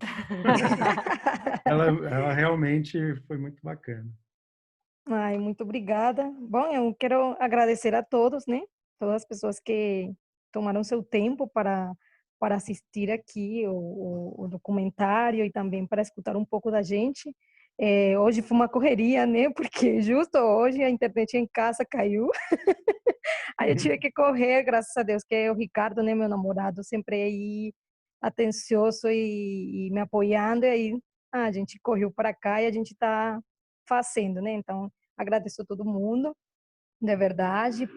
ela realmente foi muito bacana. Ai, muito obrigada. Bom, eu quero agradecer a todos, né? Todas as pessoas que tomaram seu tempo para para assistir aqui o documentário e também para escutar um pouco da gente. Hoje foi uma correria, né? Porque justo hoje a internet em casa caiu. Aí eu tive que correr, graças a Deus, que é o Ricardo, né, meu namorado, sempre aí atencioso e me apoiando. E aí a gente correu para cá e a gente está fazendo, né? Então, agradeço a todo mundo, de verdade,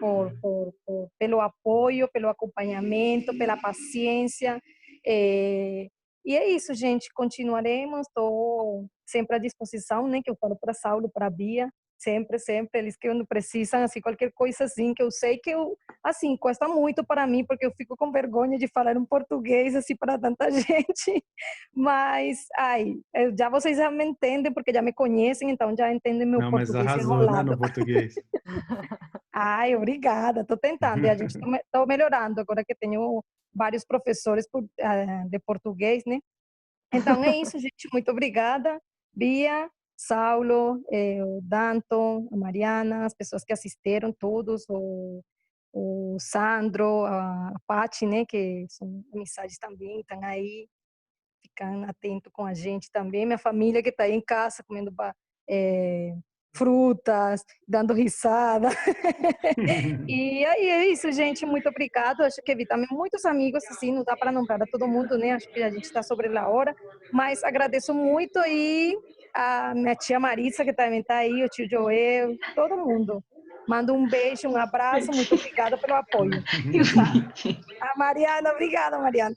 pelo apoio, pelo acompanhamento, pela paciência. E é isso, gente. Continuaremos. Estou sempre à disposição, né? Que eu falo para Saulo, para a Bia, sempre, sempre. Eles que não precisam, assim, qualquer coisa assim, que eu sei que assim, custa muito para mim, porque eu fico com vergonha de falar um português assim para tanta gente. Mas, já vocês já me entendem, porque já me conhecem, então já entendem meu Não, mas português arrasou, né, enrolado. no português. Obrigada. Estou tentando. E a gente está melhorando agora que tenho vários professores de português, né? Então é isso, gente. Muito obrigada, Bia, Saulo, o Danton, a Mariana, as pessoas que assistiram, todos, o Sandro, a Paty, né? Que são amizades também, estão aí, ficam atentos com a gente também. Minha família que está aí em casa comendo frutas, dando risada. E aí é isso, gente. Muito obrigado. Acho que vi também muitos amigos, assim, não dá para nombrar a todo mundo, né? Acho que a gente está sobre a hora, mas agradeço muito e a minha tia Marisa, que também está aí, o tio Joel, todo mundo. Mando um beijo, um abraço, muito obrigada pelo apoio. A Mariana, obrigada, Mariana.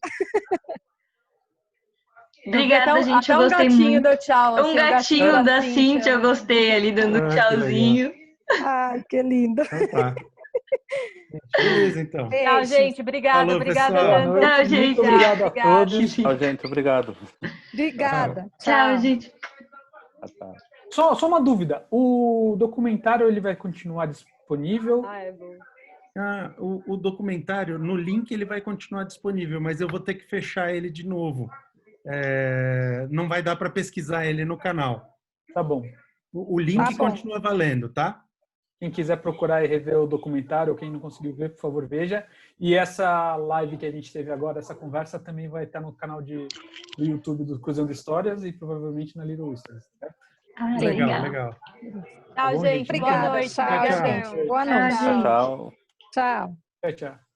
Obrigada, gente. Eu até gostei gatinho muito. deu tchau. Um Assim, gatinho da Cíntia. Cíntia, eu gostei ali, dando que tchauzinho. Ai, que lindo. Então tá. Beleza, então. Tchau, gente. Obrigada, Falou, obrigada, pessoal. Danton. Tchau, gente. Muito obrigado a todos. Tchau, gente. Obrigado. Obrigada. Tchau, gente. Tá. Só uma dúvida. O documentário ele vai continuar disponível? É bom. O documentário, no link, ele vai continuar disponível, mas eu vou ter que fechar ele de novo. Não vai dar para pesquisar ele no canal. Tá bom. O link continua valendo, tá? Quem quiser procurar e rever o documentário, ou quem não conseguiu ver, por favor, veja. E essa live que a gente teve agora, essa conversa, também vai estar no canal do YouTube do Cruzando Histórias e provavelmente na Little Whispers. Certo? Legal. Tchau, gente. Boa Obrigada. noite. Tchau, Obrigadão. gente. Boa noite. Tchau. Tchau. Tchau.